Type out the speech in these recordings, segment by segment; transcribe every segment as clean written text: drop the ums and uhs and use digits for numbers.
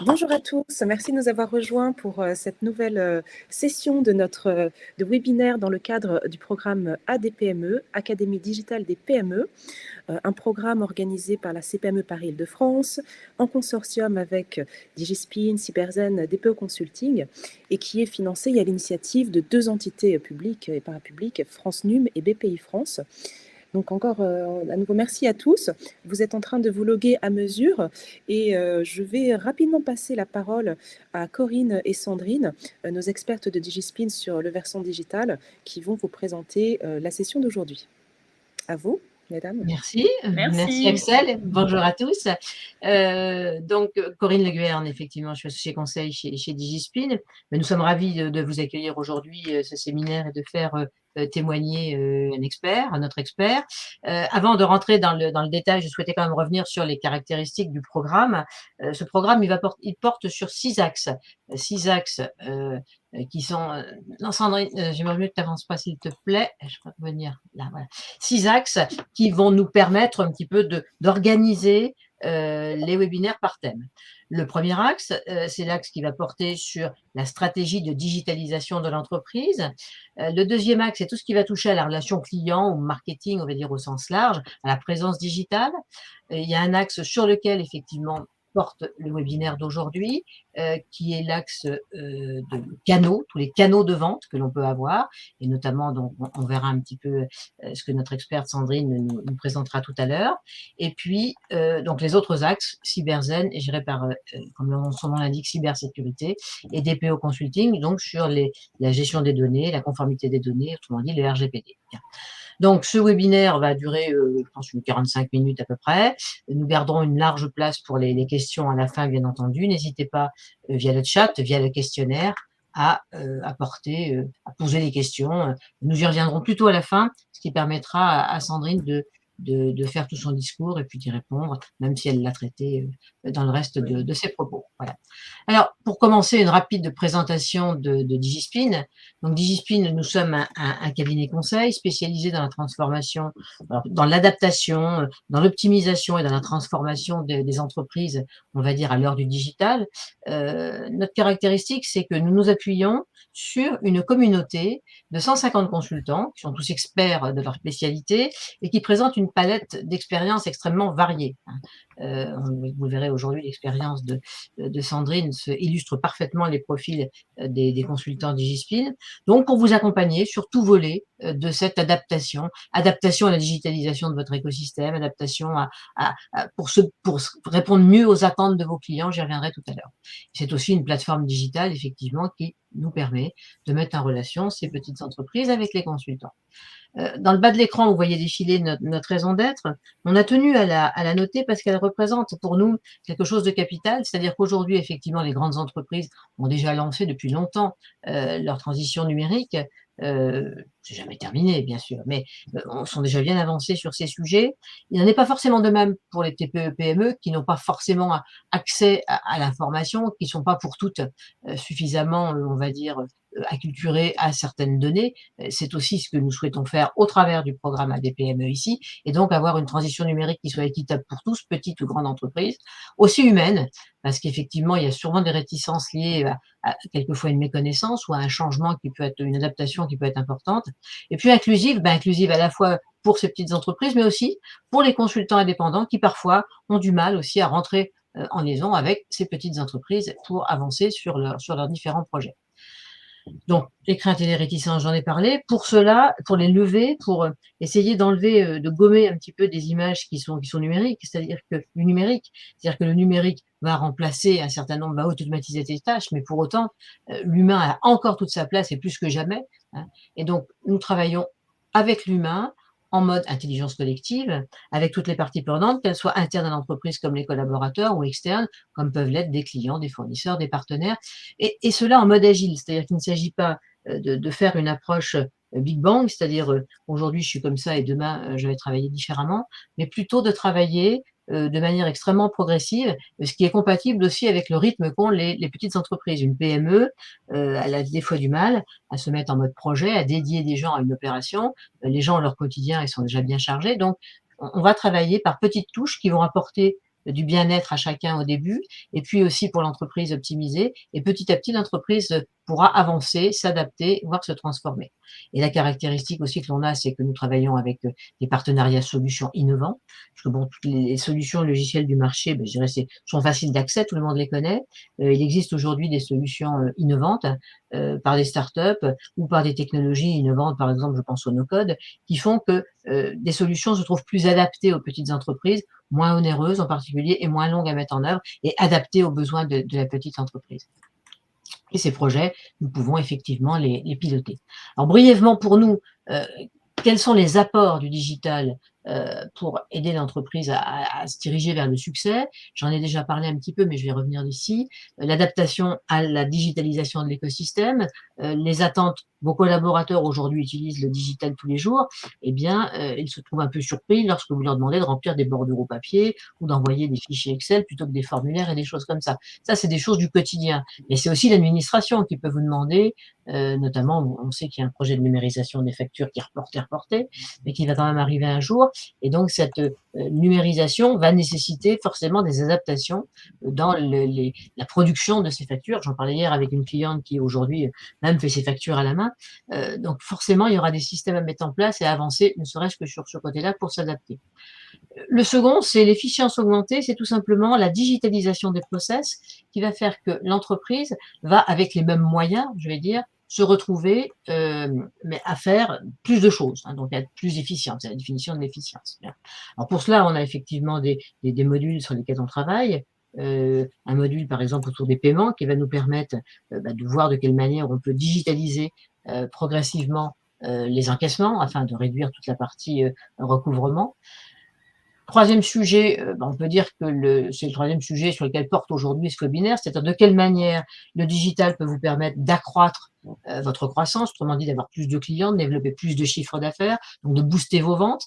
Bonjour à tous, merci de nous avoir rejoints pour cette nouvelle session de notre de webinaire dans le cadre du programme ADPME, Académie digitale des PME, un programme organisé par la CPME Paris-Île-de-France en consortium avec Digispin, Cyberzen, DPO Consulting et qui est financé à l'initiative de deux entités publiques et parapubliques, France Num et BPI France. Donc encore à nouveau, merci à tous. Vous êtes en train de vous loguer à mesure et je vais rapidement passer la parole à Corinne et Sandrine, nos expertes de Digispin sur le versant digital, qui vont vous présenter la session d'aujourd'hui. À vous, mesdames. Merci Merci. Axel. Bonjour à tous. Donc Corinne Leguerne, effectivement, je suis associée conseil chez Digispin. Mais nous sommes ravis de vous accueillir aujourd'hui ce séminaire et de faire témoigner notre expert. Avant de rentrer dans le détail, je souhaitais quand même revenir sur les caractéristiques du programme. Ce programme, il porte sur 6 axes. 6 axes qui sont… non, Sandrine, j'aimerais mieux que tu n'avances pas, s'il te plaît. Je peux revenir là, voilà. 6 axes qui vont nous permettre un petit peu d'organiser les webinaires par thème. Le premier axe, c'est l'axe qui va porter sur la stratégie de digitalisation de l'entreprise. Le deuxième axe, c'est tout ce qui va toucher à la relation client, au marketing, on va dire au sens large, à la présence digitale. Il y a un axe sur lequel, effectivement, porte le webinaire d'aujourd'hui, qui est l'axe de canaux, tous les canaux de vente que l'on peut avoir, et notamment, donc, on verra un petit peu ce que notre experte Sandrine nous présentera tout à l'heure. Et puis, donc les autres axes, Cyberzen, et j'irai par, comme son nom l'indique, cybersécurité, et DPO Consulting, donc sur la gestion des données, la conformité des données, autrement dit le RGPD. Donc, ce webinaire va durer, je pense, 45 minutes à peu près. Nous garderons une large place pour les questions à la fin, bien entendu. N'hésitez pas, via le chat, via le questionnaire, à poser des questions. Nous y reviendrons plutôt à la fin, ce qui permettra à Sandrine de faire tout son discours et puis d'y répondre, même si elle l'a traité dans le reste de ses propos. Voilà. Alors, pour commencer, une rapide présentation de Digispin. Donc, Digispin, nous sommes un cabinet conseil spécialisé dans la transformation, dans l'adaptation, dans l'optimisation et dans la transformation des entreprises, on va dire, à l'heure du digital. Notre caractéristique, c'est que nous nous appuyons sur une communauté de 150 consultants qui sont tous experts de leur spécialité et qui présentent une palette d'expériences extrêmement variées. Vous verrez aujourd'hui, l'expérience de Sandrine illustre parfaitement les profils des consultants Digispin. Donc, pour vous accompagner sur tout volet de cette adaptation à la digitalisation de votre écosystème, adaptation pour répondre mieux aux attentes de vos clients, j'y reviendrai tout à l'heure. C'est aussi une plateforme digitale, effectivement, qui nous permet de mettre en relation ces petites entreprises avec les consultants. Dans le bas de l'écran, vous voyez défiler notre raison d'être. On a tenu à la noter parce qu'elle représente pour nous quelque chose de capital, c'est-à-dire qu'aujourd'hui, effectivement, les grandes entreprises ont déjà lancé depuis longtemps leur transition numérique. C'est jamais terminé, bien sûr, mais sont déjà bien avancés sur ces sujets. Il n'en est pas forcément de même pour les TPE-PME qui n'ont pas forcément accès à l'information, qui ne sont pas pour toutes suffisamment, on va dire, acculturées à certaines données. C'est aussi ce que nous souhaitons faire au travers du programme ADPME ici, et donc avoir une transition numérique qui soit équitable pour tous, petites ou grandes entreprises, aussi humaine, parce qu'effectivement, il y a sûrement des réticences liées à quelquefois une méconnaissance ou à un changement qui peut être, une adaptation qui peut être importante. Et puis inclusive, inclusive à la fois pour ces petites entreprises, mais aussi pour les consultants indépendants qui parfois ont du mal aussi à rentrer en liaison avec ces petites entreprises pour avancer sur leurs différents projets. Donc, les craintes et les réticences, j'en ai parlé. Pour cela, pour les lever, pour essayer d'enlever, de gommer un petit peu des images qui sont numériques, c'est-à-dire que le numérique va remplacer un certain nombre, va automatiser des tâches, mais pour autant, l'humain a encore toute sa place et plus que jamais, hein. Et donc, nous travaillons avec l'humain en mode intelligence collective, avec toutes les parties prenantes, qu'elles soient internes à l'entreprise comme les collaborateurs ou externes, comme peuvent l'être des clients, des fournisseurs, des partenaires, et cela en mode agile, c'est-à-dire qu'il ne s'agit pas de faire une approche Big Bang, c'est-à-dire aujourd'hui je suis comme ça et demain je vais travailler différemment, mais plutôt de travailler de manière extrêmement progressive, ce qui est compatible aussi avec le rythme qu'ont les petites entreprises. Une PME, elle a des fois du mal à se mettre en mode projet, à dédier des gens à une opération. Les gens, leur quotidien, ils sont déjà bien chargés, donc on va travailler par petites touches qui vont apporter du bien-être à chacun au début, et puis aussi pour l'entreprise optimiser, et petit à petit l'entreprise pourra avancer, s'adapter, voire se transformer. Et la caractéristique aussi que l'on a, c'est que nous travaillons avec des partenariats solutions innovants, parce que bon, toutes les solutions logicielles du marché, je dirais, sont faciles d'accès, tout le monde les connaît. Il existe aujourd'hui des solutions innovantes par des startups ou par des technologies innovantes, par exemple, je pense au no-code, qui font que des solutions se trouvent plus adaptées aux petites entreprises, moins onéreuses en particulier et moins longues à mettre en œuvre et adaptées aux besoins de la petite entreprise. Et ces projets, nous pouvons effectivement les piloter. Alors brièvement pour nous, heu, quels sont les apports du digital, pour aider l'entreprise à se diriger vers le succès? J'en ai déjà parlé un petit peu, mais je vais revenir ici. L'adaptation à la digitalisation de l'écosystème, les attentes, vos collaborateurs aujourd'hui utilisent le digital tous les jours, eh bien, ils se trouvent un peu surpris lorsque vous leur demandez de remplir des bordereaux papier ou d'envoyer des fichiers Excel plutôt que des formulaires et des choses comme ça. Ça, c'est des choses du quotidien. Mais c'est aussi l'administration qui peut vous demander, notamment, on sait qu'il y a un projet de numérisation des factures qui est reporté, mais qui va quand même arriver un jour. Et donc cette numérisation va nécessiter forcément des adaptations dans la production de ces factures. J'en parlais hier avec une cliente qui aujourd'hui même fait ses factures à la main. Donc forcément, il y aura des systèmes à mettre en place et à avancer, ne serait-ce que sur ce côté-là, pour s'adapter. Le second, c'est l'efficience augmentée, c'est tout simplement la digitalisation des process qui va faire que l'entreprise va, avec les mêmes moyens, je vais dire, se retrouver, mais à faire plus de choses, hein, donc être plus efficiente. C'est la définition de l'efficience. Bien. Alors pour cela, on a effectivement des modules sur lesquels on travaille. Un module, par exemple, autour des paiements qui va nous permettre de voir de quelle manière on peut digitaliser progressivement les encaissements afin de réduire toute la partie recouvrement. Troisième sujet, on peut dire que c'est le troisième sujet sur lequel porte aujourd'hui ce webinaire, c'est-à-dire de quelle manière le digital peut vous permettre d'accroître, votre croissance, autrement dit d'avoir plus de clients, de développer plus de chiffre d'affaires, donc de booster vos ventes.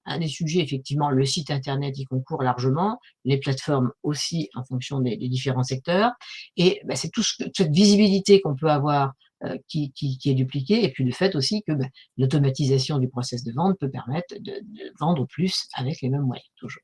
Un des sujets, effectivement, le site internet y concourt largement, les plateformes aussi en fonction des différents secteurs, et c'est cette visibilité qu'on peut avoir, qui est dupliquée, et puis le fait aussi que, l'automatisation du process de vente peut permettre de vendre plus avec les mêmes moyens, toujours.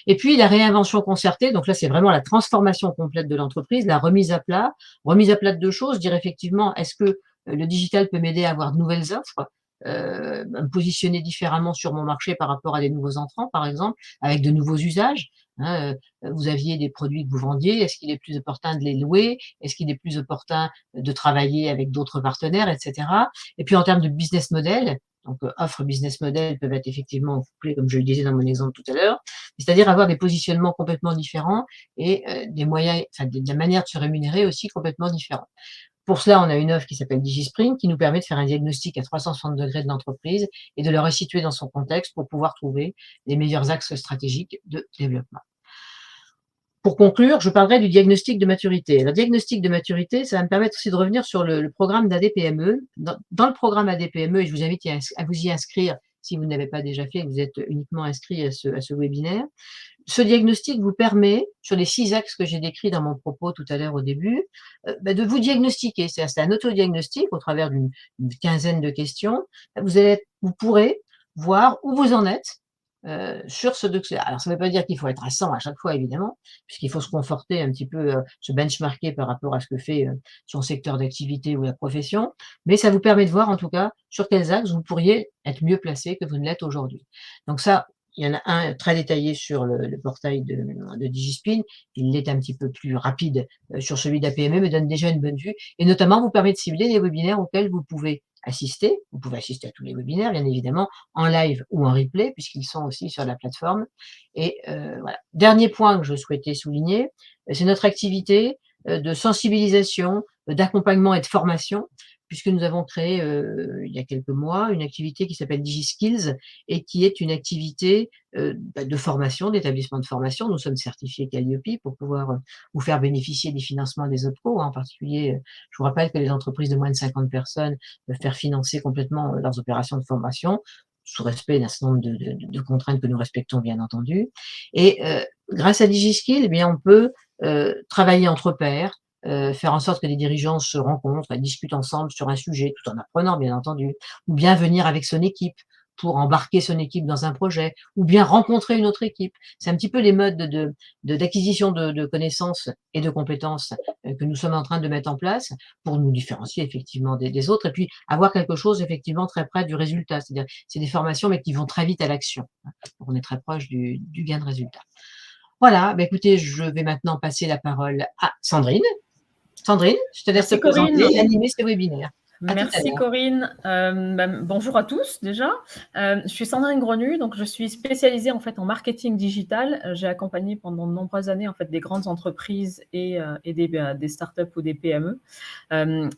Et puis la réinvention concertée, donc là, c'est vraiment la transformation complète de l'entreprise, la remise à plat. Remise à plat de 2 choses, dire effectivement, est-ce que, le digital peut m'aider à avoir de nouvelles offres? À me positionner différemment sur mon marché par rapport à des nouveaux entrants, par exemple, avec de nouveaux usages, hein, vous aviez des produits que vous vendiez, est-ce qu'il est plus opportun de les louer? Est-ce qu'il est plus opportun de travailler avec d'autres partenaires, et cetera? Et puis en termes de business model, donc offre business model peuvent être effectivement couplés, comme je le disais dans mon exemple tout à l'heure, c'est-à-dire avoir des positionnements complètement différents et des moyens, enfin de la manière de se rémunérer aussi complètement différente. Pour cela, on a une offre qui s'appelle DigiSpring qui nous permet de faire un diagnostic à 360° de l'entreprise et de le resituer dans son contexte pour pouvoir trouver les meilleurs axes stratégiques de développement. Pour conclure, je parlerai du diagnostic de maturité. Le diagnostic de maturité, ça va me permettre aussi de revenir sur le programme d'ADPME. Dans le programme ADPME, et je vous invite à vous y inscrire si vous ne l'avez pas déjà fait et que vous êtes uniquement inscrit à ce webinaire. Ce diagnostic vous permet, sur les 6 axes que j'ai décrits dans mon propos tout à l'heure au début, de vous diagnostiquer. C'est un autodiagnostic au travers d'une quinzaine de questions. Vous pourrez voir où vous en êtes, sur ce dossier. Alors ça ne veut pas dire qu'il faut être à 100 à chaque fois évidemment, puisqu'il faut se conforter un petit peu, se benchmarker par rapport à ce que fait, son secteur d'activité ou la profession, mais ça vous permet de voir en tout cas sur quels axes vous pourriez être mieux placé que vous ne l'êtes aujourd'hui. Donc ça, il y en a un très détaillé sur le portail de DigiSpin. Il est un petit peu plus rapide, sur celui d'APME, mais donne déjà une bonne vue et notamment vous permet de cibler les webinaires auxquels vous pouvez assister. Vous pouvez assister à tous les webinaires, bien évidemment, en live ou en replay, puisqu'ils sont aussi sur la plateforme. Et voilà. Dernier point que je souhaitais souligner, c'est notre activité de sensibilisation, d'accompagnement et de formation, puisque nous avons créé, il y a quelques mois, une activité qui s'appelle DigiSkills et qui est une activité, de formation, d'établissement de formation. Nous sommes certifiés Calliope pour pouvoir, vous faire bénéficier des financements des OPCO, hein. En particulier, je vous rappelle que les entreprises de moins de 50 personnes peuvent faire financer complètement, leurs opérations de formation, sous respect d'un certain nombre de contraintes que nous respectons bien entendu. Et grâce à DigiSkill, eh bien on peut, travailler entre pairs, faire en sorte que les dirigeants se rencontrent et discutent ensemble sur un sujet, tout en apprenant bien entendu, ou bien venir avec son équipe pour embarquer son équipe dans un projet ou bien rencontrer une autre équipe. C'est un petit peu les modes d'acquisition de connaissances et de compétences que nous sommes en train de mettre en place pour nous différencier effectivement des autres et puis avoir quelque chose effectivement très près du résultat. C'est-à-dire, c'est des formations mais qui vont très vite à l'action. Donc on est très proche du gain de résultat. Voilà, bah, écoutez, je vais maintenant passer la parole à Sandrine. Sandrine, je te laisse te Merci Corinne. présenter et animer ce webinaire. Merci Corinne. Bonjour à tous déjà. Je suis Sandrine Grenu, donc je suis spécialisée en fait en marketing digital. J'ai accompagné pendant de nombreuses années en fait des grandes entreprises et des startups ou des PME.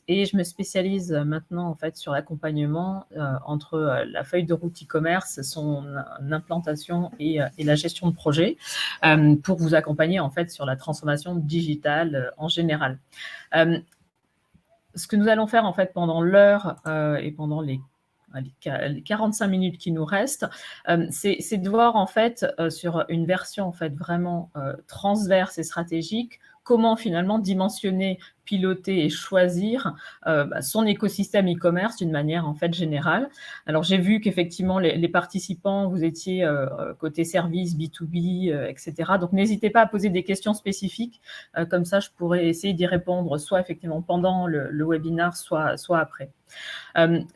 Et je me spécialise maintenant en fait sur l'accompagnement entre la feuille de route e-commerce, son implantation et la gestion de projet pour vous accompagner en fait sur la transformation digitale en général. Ce que nous allons faire en fait pendant l'heure et pendant les 45 minutes qui nous restent, c'est de voir en fait sur une version en fait vraiment transverse et stratégique comment finalement dimensionner, piloter et choisir son écosystème e-commerce d'une manière en fait générale. Alors j'ai vu qu'effectivement les participants, vous étiez côté service, B2B, etc. Donc n'hésitez pas à poser des questions spécifiques, comme ça je pourrais essayer d'y répondre soit effectivement pendant le webinaire, soit après.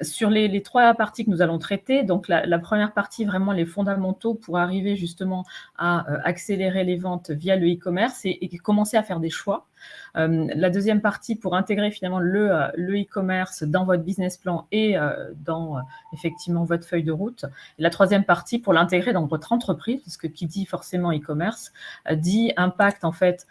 Sur les trois parties que nous allons traiter, donc la première partie, vraiment les fondamentaux pour arriver justement à accélérer les ventes via le e-commerce et commencer à faire des choix. La deuxième partie pour intégrer finalement le e-commerce dans votre business plan et dans effectivement votre feuille de route. Et la troisième partie pour l'intégrer dans votre entreprise, parce que qui dit forcément e-commerce dit impact en fait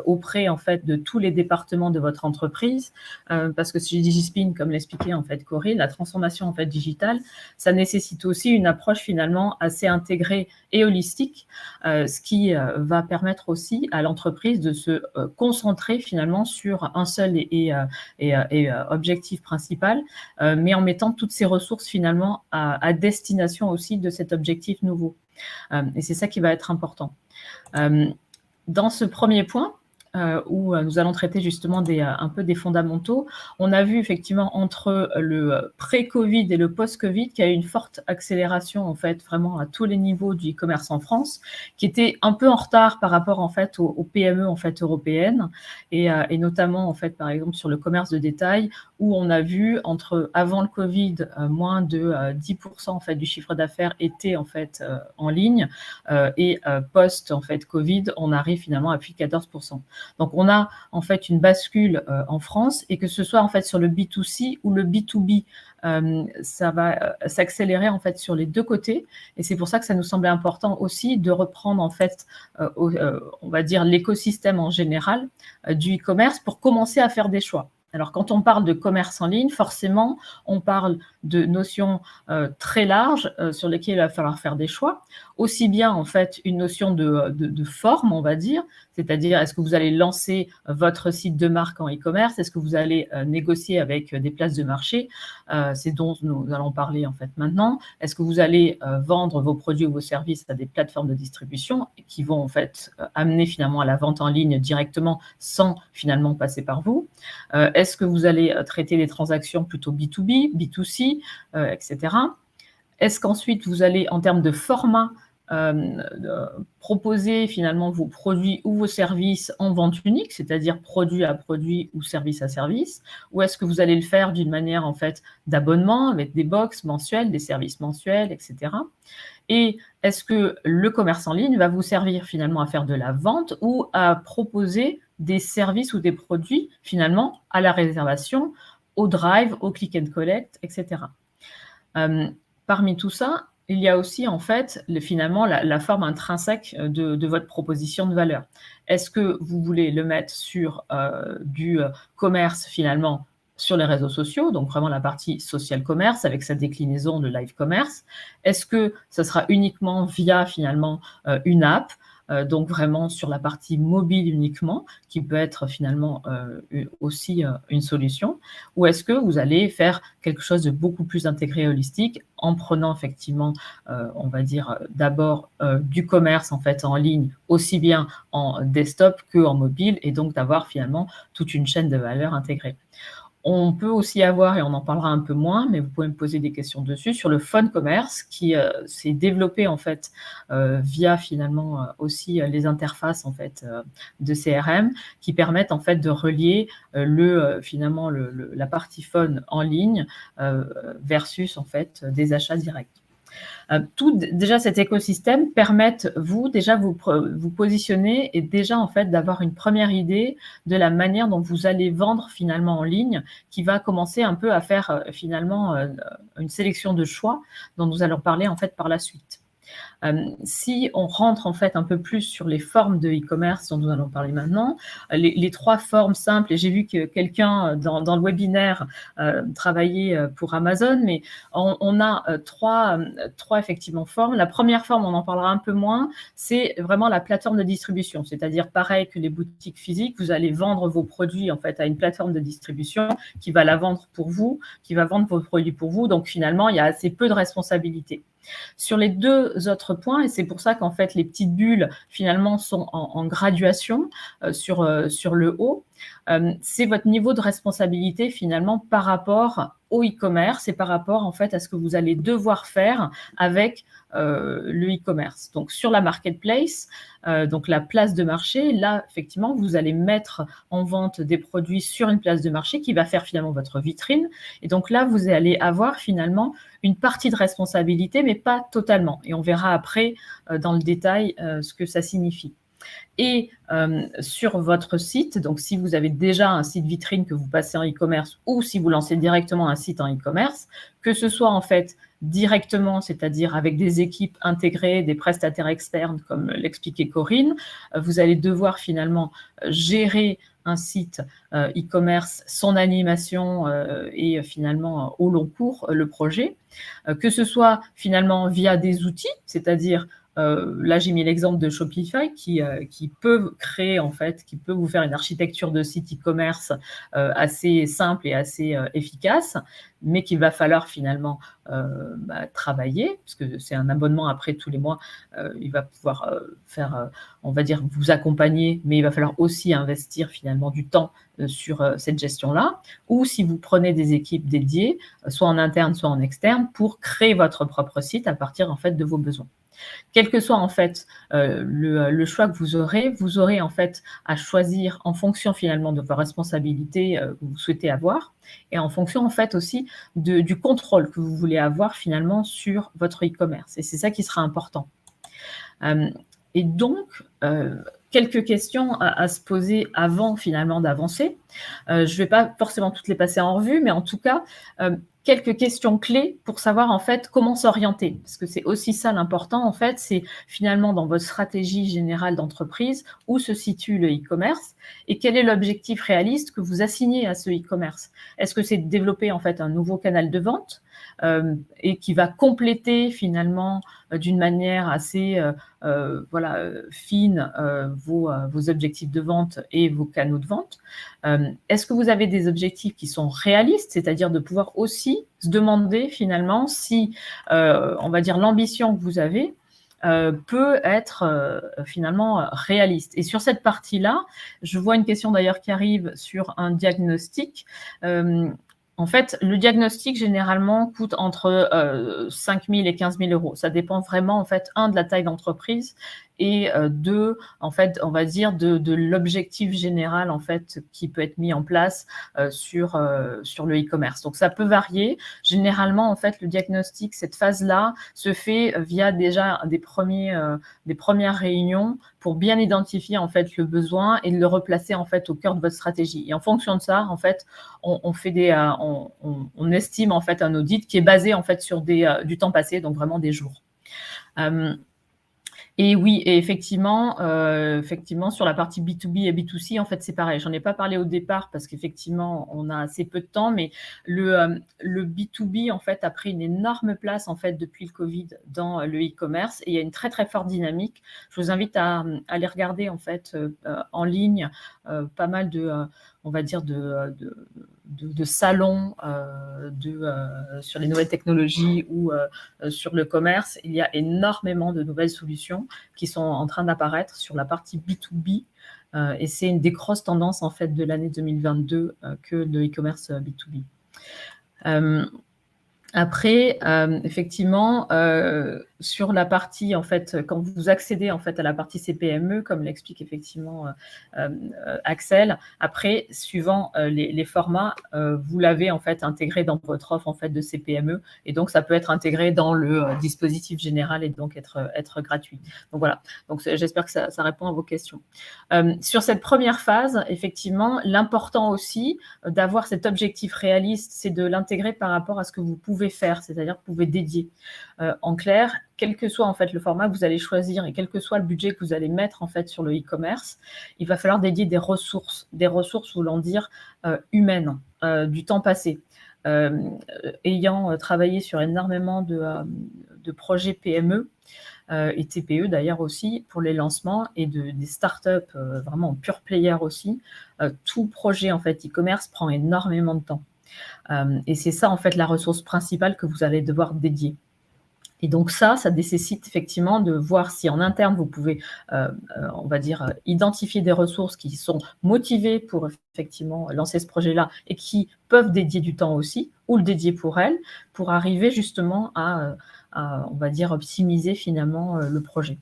auprès en fait de tous les départements de votre entreprise, parce que chez DigiSpin, comme l'expliquait en fait Corinne, la transformation en fait digitale, ça nécessite aussi une approche finalement assez intégrée et holistique, ce qui va permettre aussi à l'entreprise de se concentrer finalement sur un seul et objectif principal, mais en mettant toutes ses ressources finalement à destination aussi de cet objectif nouveau. Et c'est ça qui va être important. Dans ce premier point, où nous allons traiter justement un peu des fondamentaux. On a vu effectivement entre le pré-Covid et le post-Covid qu'il y a eu une forte accélération en fait vraiment à tous les niveaux du e-commerce en France, qui était un peu en retard par rapport en fait aux PME en fait européennes et notamment en fait par exemple sur le commerce de détail où on a vu avant le Covid moins de 10% en fait du chiffre d'affaires était en fait en ligne et post en fait Covid on arrive finalement à plus de 14%. Donc, on a en fait une bascule en France et que ce soit en fait sur le B2C ou le B2B, ça va s'accélérer en fait sur les deux côtés. Et c'est pour ça que ça nous semblait important aussi de reprendre en fait, on va dire, l'écosystème en général du e-commerce pour commencer à faire des choix. Alors, quand on parle de commerce en ligne, forcément, on parle de notions très larges sur lesquelles il va falloir faire des choix. Aussi bien, en fait, une notion de forme, on va dire, c'est-à-dire est-ce que vous allez lancer votre site de marque en e-commerce, est-ce que vous allez négocier avec des places de marché, c'est dont nous allons parler en fait maintenant. Est-ce que vous allez vendre vos produits ou vos services à des plateformes de distribution qui vont en fait amener finalement à la vente en ligne directement sans finalement passer par vous? Est-ce que vous allez traiter des transactions plutôt B2B, B2C, etc. Est-ce qu'ensuite vous allez en termes de format proposer finalement vos produits ou vos services en vente unique, c'est-à-dire produit à produit ou service à service, ou est-ce que vous allez le faire d'une manière en fait d'abonnement avec des box mensuels, des services mensuels, etc. Et est-ce que le commerce en ligne va vous servir finalement à faire de la vente ou à proposer des services ou des produits finalement à la réservation, au drive, au click and collect, etc. Parmi tout ça, il y a aussi en fait finalement la forme intrinsèque de votre proposition de valeur. Est-ce que vous voulez le mettre sur du commerce finalement sur les réseaux sociaux, donc vraiment la partie social commerce avec sa déclinaison de live commerce? Est-ce que ça sera uniquement via finalement une app, donc vraiment sur la partie mobile uniquement, qui peut être finalement aussi une solution, ou est-ce que vous allez faire quelque chose de beaucoup plus intégré et holistique en prenant effectivement, on va dire d'abord du commerce en fait en ligne, aussi bien en desktop qu'en mobile, et donc d'avoir finalement toute une chaîne de valeur intégrée. On peut aussi avoir, et on en parlera un peu moins, mais vous pouvez me poser des questions dessus, sur le phone commerce qui s'est développé en fait via finalement aussi les interfaces en fait de CRM qui permettent en fait de relier finalement la partie phone en ligne versus en fait des achats directs. Déjà, cet écosystème permet vous positionner et déjà en fait d'avoir une première idée de la manière dont vous allez vendre finalement en ligne, qui va commencer un peu à faire finalement une sélection de choix dont nous allons parler en fait par la suite. Si on rentre en fait un peu plus sur les formes de e-commerce dont nous allons parler maintenant, les 3 formes simples, et j'ai vu que quelqu'un dans le webinaire travaillait pour Amazon, mais on a trois effectivement formes. La première forme, on en parlera un peu moins, c'est vraiment la plateforme de distribution, c'est-à-dire pareil que les boutiques physiques, vous allez vendre vos produits en fait à une plateforme de distribution qui va la vendre pour vous, qui va vendre vos produits pour vous, donc finalement il y a assez peu de responsabilité. Sur les 2 autres points, et c'est pour ça qu'en fait les petites bulles finalement sont en graduation sur le haut, c'est votre niveau de responsabilité finalement par rapport au e-commerce et par rapport en fait à ce que vous allez devoir faire avec le e-commerce. Donc sur la marketplace, donc la place de marché, là effectivement vous allez mettre en vente des produits sur une place de marché qui va faire finalement votre vitrine, et donc là vous allez avoir finalement une partie de responsabilité, mais pas totalement. Et on verra après dans le détail ce que ça signifie. Et sur votre site, donc si vous avez déjà un site vitrine que vous passez en e-commerce ou si vous lancez directement un site en e-commerce, que ce soit en fait directement, c'est-à-dire avec des équipes intégrées, des prestataires externes, comme l'expliquait Corinne, vous allez devoir finalement gérer un site e-commerce, son animation et finalement au long cours le projet, que ce soit finalement via des outils, c'est-à-dire là, j'ai mis l'exemple de Shopify qui peut créer, en fait, qui peut vous faire une architecture de site e-commerce assez simple et assez efficace, mais qu'il va falloir finalement travailler, parce que c'est un abonnement après tous les mois. Il va pouvoir faire, on va dire, vous accompagner, mais il va falloir aussi investir finalement du temps sur cette gestion-là. Ou si vous prenez des équipes dédiées, soit en interne, soit en externe, pour créer votre propre site à partir en fait de vos besoins. Quel que soit en fait le choix que vous aurez en fait à choisir en fonction finalement de vos responsabilités que vous souhaitez avoir et en fonction en fait aussi du contrôle que vous voulez avoir finalement sur votre e-commerce. Et c'est ça qui sera important. Et donc, quelques questions à se poser avant finalement d'avancer. Je ne vais pas forcément toutes les passer en revue, mais en tout cas, quelques questions clés pour savoir en fait comment s'orienter. Parce que c'est aussi ça l'important en fait, c'est finalement dans votre stratégie générale d'entreprise où se situe le e-commerce et quel est l'objectif réaliste que vous assignez à ce e-commerce. Est-ce que c'est de développer en fait un nouveau canal de vente et qui va compléter finalement d'une manière assez fine vos objectifs de vente et vos canaux de vente. Est-ce que vous avez des objectifs qui sont réalistes, c'est-à-dire de pouvoir aussi se demander finalement si, on va dire, l'ambition que vous avez peut être finalement réaliste. Et sur cette partie-là, je vois une question d'ailleurs qui arrive sur un diagnostic. En fait, le diagnostic, généralement, coûte entre 5 000 et 15 000 euros. Ça dépend vraiment, en fait, de la taille d'entreprise et en fait, on va dire, de l'objectif général, en fait, qui peut être mis en place sur le e-commerce. Donc, ça peut varier. Généralement, en fait, le diagnostic, cette phase-là, se fait via déjà des premières réunions pour bien identifier, en fait, le besoin et de le replacer, en fait, au cœur de votre stratégie. Et en fonction de ça, en fait, on estime, en fait, un audit qui est basé, en fait, sur du temps passé, donc vraiment des jours. Et oui, et effectivement, sur la partie B2B et B2C, en fait, c'est pareil. J'en ai pas parlé au départ parce qu'effectivement, on a assez peu de temps, mais le B2B, en fait, a pris une énorme place, en fait, depuis le Covid dans le e-commerce et il y a une très, très forte dynamique. Je vous invite à aller regarder, en fait, en ligne, pas mal on va dire, de salons sur les nouvelles technologies ou sur le commerce. Il y a énormément de nouvelles solutions qui sont en train d'apparaître sur la partie B2B Et c'est une des grosses tendances en fait de l'année 2022 que le e-commerce B2B. Après, effectivement, sur la partie, en fait, quand vous accédez en fait à la partie CPME, comme l'explique effectivement Axel, après, suivant les formats, vous l'avez en fait intégré dans votre offre en fait de CPME, et donc ça peut être intégré dans le dispositif général et donc être gratuit. Donc voilà. Donc j'espère que ça répond à vos questions. Sur cette première phase, effectivement, l'important aussi d'avoir cet objectif réaliste, c'est de l'intégrer par rapport à ce que vous pouvez faire, c'est-à-dire que vous pouvez dédier. En clair, quel que soit en fait le format que vous allez choisir et quel que soit le budget que vous allez mettre en fait sur le e-commerce, il va falloir dédier des ressources voulant dire humaines, du temps passé. Ayant travaillé sur énormément de projets PME, et TPE d'ailleurs aussi pour les lancements et des startups vraiment pure player aussi, tout projet en fait e-commerce prend énormément de temps. Et c'est ça en fait la ressource principale que vous allez devoir dédier. Et donc ça nécessite effectivement de voir si en interne vous pouvez, on va dire, identifier des ressources qui sont motivées pour effectivement lancer ce projet-là et qui peuvent dédier du temps aussi, ou le dédier pour elles, pour arriver justement à on va dire, optimiser finalement le projet.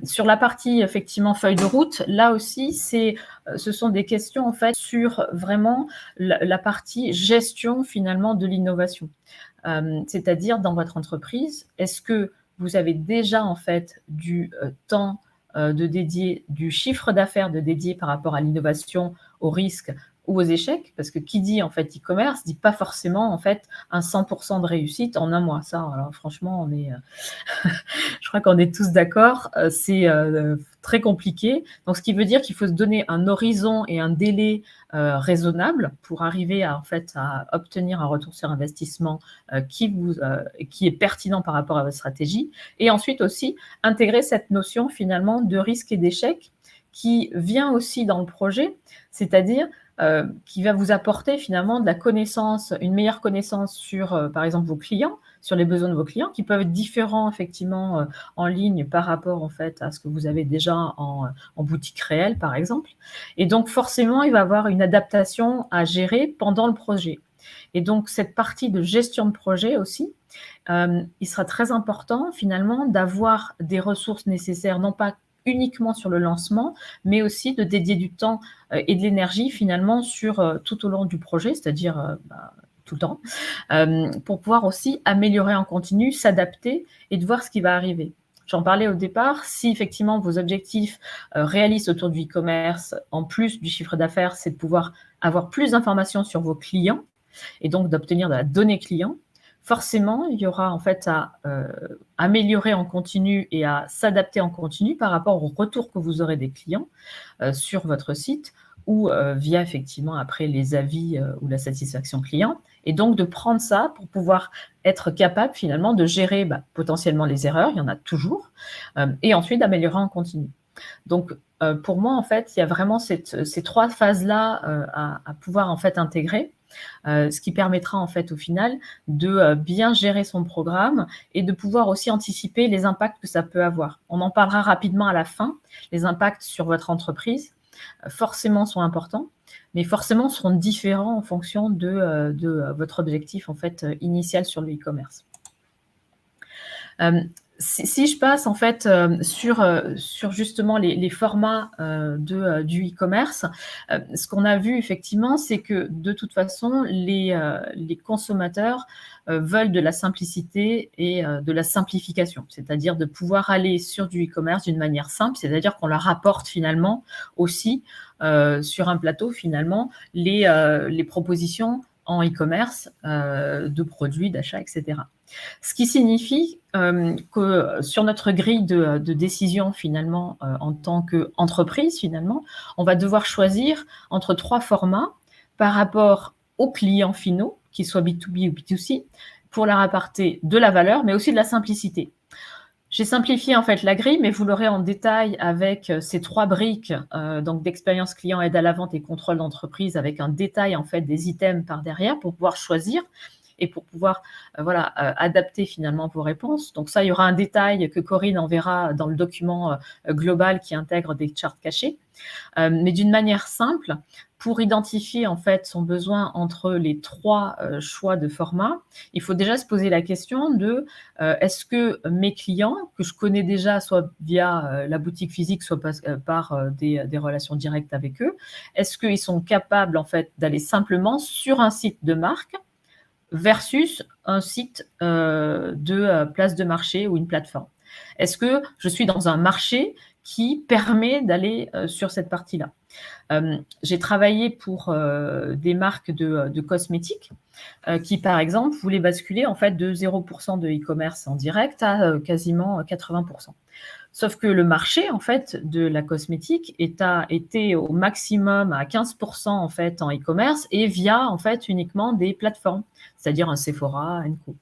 Sur la partie effectivement feuille de route, là aussi, ce sont des questions en fait sur vraiment la partie gestion finalement de l'innovation. C'est-à-dire dans votre entreprise, est-ce que vous avez déjà en fait du temps de dédier, du chiffre d'affaires de dédier par rapport à l'innovation, au risque ou aux échecs, parce que qui dit en fait e-commerce dit pas forcément en fait un 100% de réussite en un mois. Ça, alors franchement, on est je crois qu'on est tous d'accord, c'est très compliqué. Donc, ce qui veut dire qu'il faut se donner un horizon et un délai raisonnable pour arriver à obtenir un retour sur investissement qui est pertinent par rapport à votre stratégie. Et ensuite aussi, intégrer cette notion finalement de risque et d'échec qui vient aussi dans le projet, c'est-à-dire qui va vous apporter finalement de la connaissance, une meilleure connaissance sur, par exemple, vos clients, sur les besoins de vos clients, qui peuvent être différents effectivement en ligne par rapport en fait à ce que vous avez déjà en boutique réelle, par exemple. Et donc forcément, il va y avoir une adaptation à gérer pendant le projet. Et donc cette partie de gestion de projet aussi, il sera très important finalement d'avoir des ressources nécessaires, non pas uniquement sur le lancement, mais aussi de dédier du temps et de l'énergie finalement sur tout au long du projet, c'est-à-dire tout le temps, pour pouvoir aussi améliorer en continu, s'adapter et de voir ce qui va arriver. J'en parlais au départ, si effectivement vos objectifs réalistes autour du e-commerce, en plus du chiffre d'affaires, c'est de pouvoir avoir plus d'informations sur vos clients et donc d'obtenir de la donnée client, forcément, il y aura en fait à améliorer en continu et à s'adapter en continu par rapport au retour que vous aurez des clients sur votre site ou via effectivement après les avis ou la satisfaction client. Et donc de prendre ça pour pouvoir être capable finalement de gérer potentiellement les erreurs, il y en a toujours, et ensuite d'améliorer en continu. Donc pour moi en fait, il y a vraiment ces trois phases-là à pouvoir en fait intégrer. Ce qui permettra en fait au final de bien gérer son programme et de pouvoir aussi anticiper les impacts que ça peut avoir. On en parlera rapidement à la fin. Les impacts sur votre entreprise forcément sont importants, mais forcément seront différents en fonction de votre objectif en fait initial sur le e-commerce. Si je passe en fait sur justement les formats du e-commerce, ce qu'on a vu effectivement, c'est que de toute façon, les consommateurs veulent de la simplicité et de la simplification, c'est-à-dire de pouvoir aller sur du e-commerce d'une manière simple, c'est-à-dire qu'on leur apporte finalement aussi sur un plateau finalement les propositions en e-commerce de produits, d'achats, etc. Ce qui signifie que sur notre grille de décision finalement en tant qu'entreprise finalement, on va devoir choisir entre trois formats par rapport aux clients finaux, qu'ils soient B2B ou B2C, pour leur apporter de la valeur, mais aussi de la simplicité. J'ai simplifié en fait la grille, mais vous l'aurez en détail avec ces trois briques donc d'expérience client, aide à la vente et contrôle d'entreprise, avec un détail en fait des items par derrière pour pouvoir choisir. et pour pouvoir adapter finalement vos réponses. Donc ça, il y aura un détail que Corinne enverra dans le document global qui intègre des charts cachés. Mais d'une manière simple, pour identifier en fait son besoin entre les 3 choix de format, il faut déjà se poser la question de est-ce que mes clients, que je connais déjà soit via la boutique physique, soit par des relations directes avec eux, est-ce qu'ils sont capables en fait d'aller simplement sur un site de marque versus un site de place de marché ou une plateforme? Est-ce que je suis dans un marché qui permet d'aller sur cette partie-là? J'ai travaillé pour des marques de cosmétiques qui, par exemple, voulaient basculer en fait de 0% de e-commerce en direct à quasiment 80%. Sauf que le marché en fait de la cosmétique était au maximum à 15% en fait en e-commerce et via en fait uniquement des plateformes, c'est-à-dire un Sephora, un Co.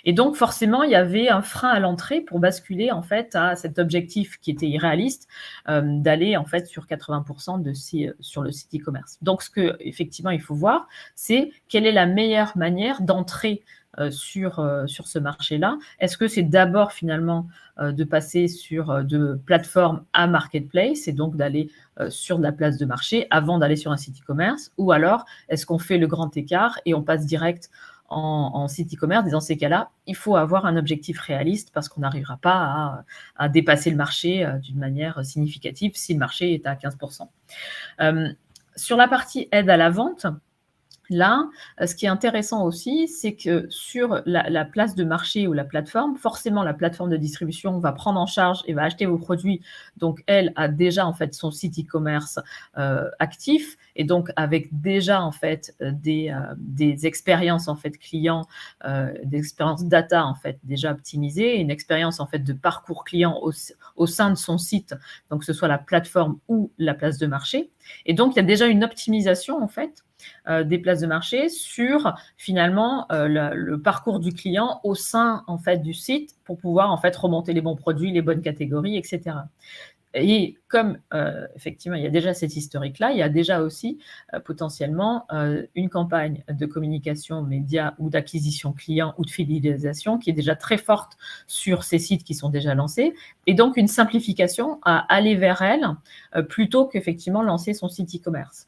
Et donc forcément il y avait un frein à l'entrée pour basculer en fait à cet objectif qui était irréaliste d'aller en fait sur 80% sur le site e-commerce. Donc ce que effectivement il faut voir, c'est quelle est la meilleure manière d'entrer sur ce marché-là. Est-ce que c'est d'abord finalement de passer de plateforme à marketplace et donc d'aller sur de la place de marché avant d'aller sur un site e-commerce, ou alors est-ce qu'on fait le grand écart et on passe direct en site e-commerce? Dans ces cas-là, il faut avoir un objectif réaliste parce qu'on n'arrivera pas à dépasser le marché d'une manière significative si le marché est à 15%. Sur la partie aide à la vente, là, ce qui est intéressant aussi, c'est que sur la place de marché ou la plateforme, forcément, la plateforme de distribution va prendre en charge et va acheter vos produits. Donc, elle a déjà en fait son site e-commerce actif et donc avec déjà en fait des expériences en fait clients, des expériences data en fait déjà optimisées, et une expérience en fait de parcours client au sein de son site, donc que ce soit la plateforme ou la place de marché. Et donc, il y a déjà une optimisation en fait des places de marché sur finalement le parcours du client au sein en fait du site pour pouvoir en fait remonter les bons produits, les bonnes catégories, etc. Et comme effectivement il y a déjà cet historique-là, il y a déjà aussi potentiellement une campagne de communication média ou d'acquisition client ou de fidélisation qui est déjà très forte sur ces sites qui sont déjà lancés, et donc une simplification à aller vers elle plutôt qu'effectivement lancer son site e-commerce.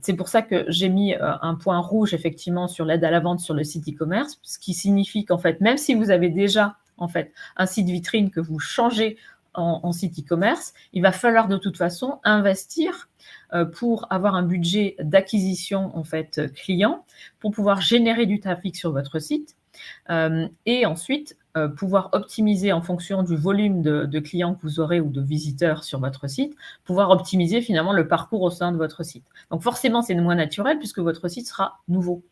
C'est pour ça que j'ai mis un point rouge effectivement sur l'aide à la vente sur le site e-commerce, ce qui signifie qu'en fait, même si vous avez déjà en fait un site vitrine que vous changez en site e-commerce, il va falloir de toute façon investir pour avoir un budget d'acquisition en fait client, pour pouvoir générer du trafic sur votre site et ensuite pouvoir optimiser en fonction du volume de clients que vous aurez ou de visiteurs sur votre site, pouvoir optimiser finalement le parcours au sein de votre site. Donc forcément, c'est moins naturel puisque votre site sera nouveau.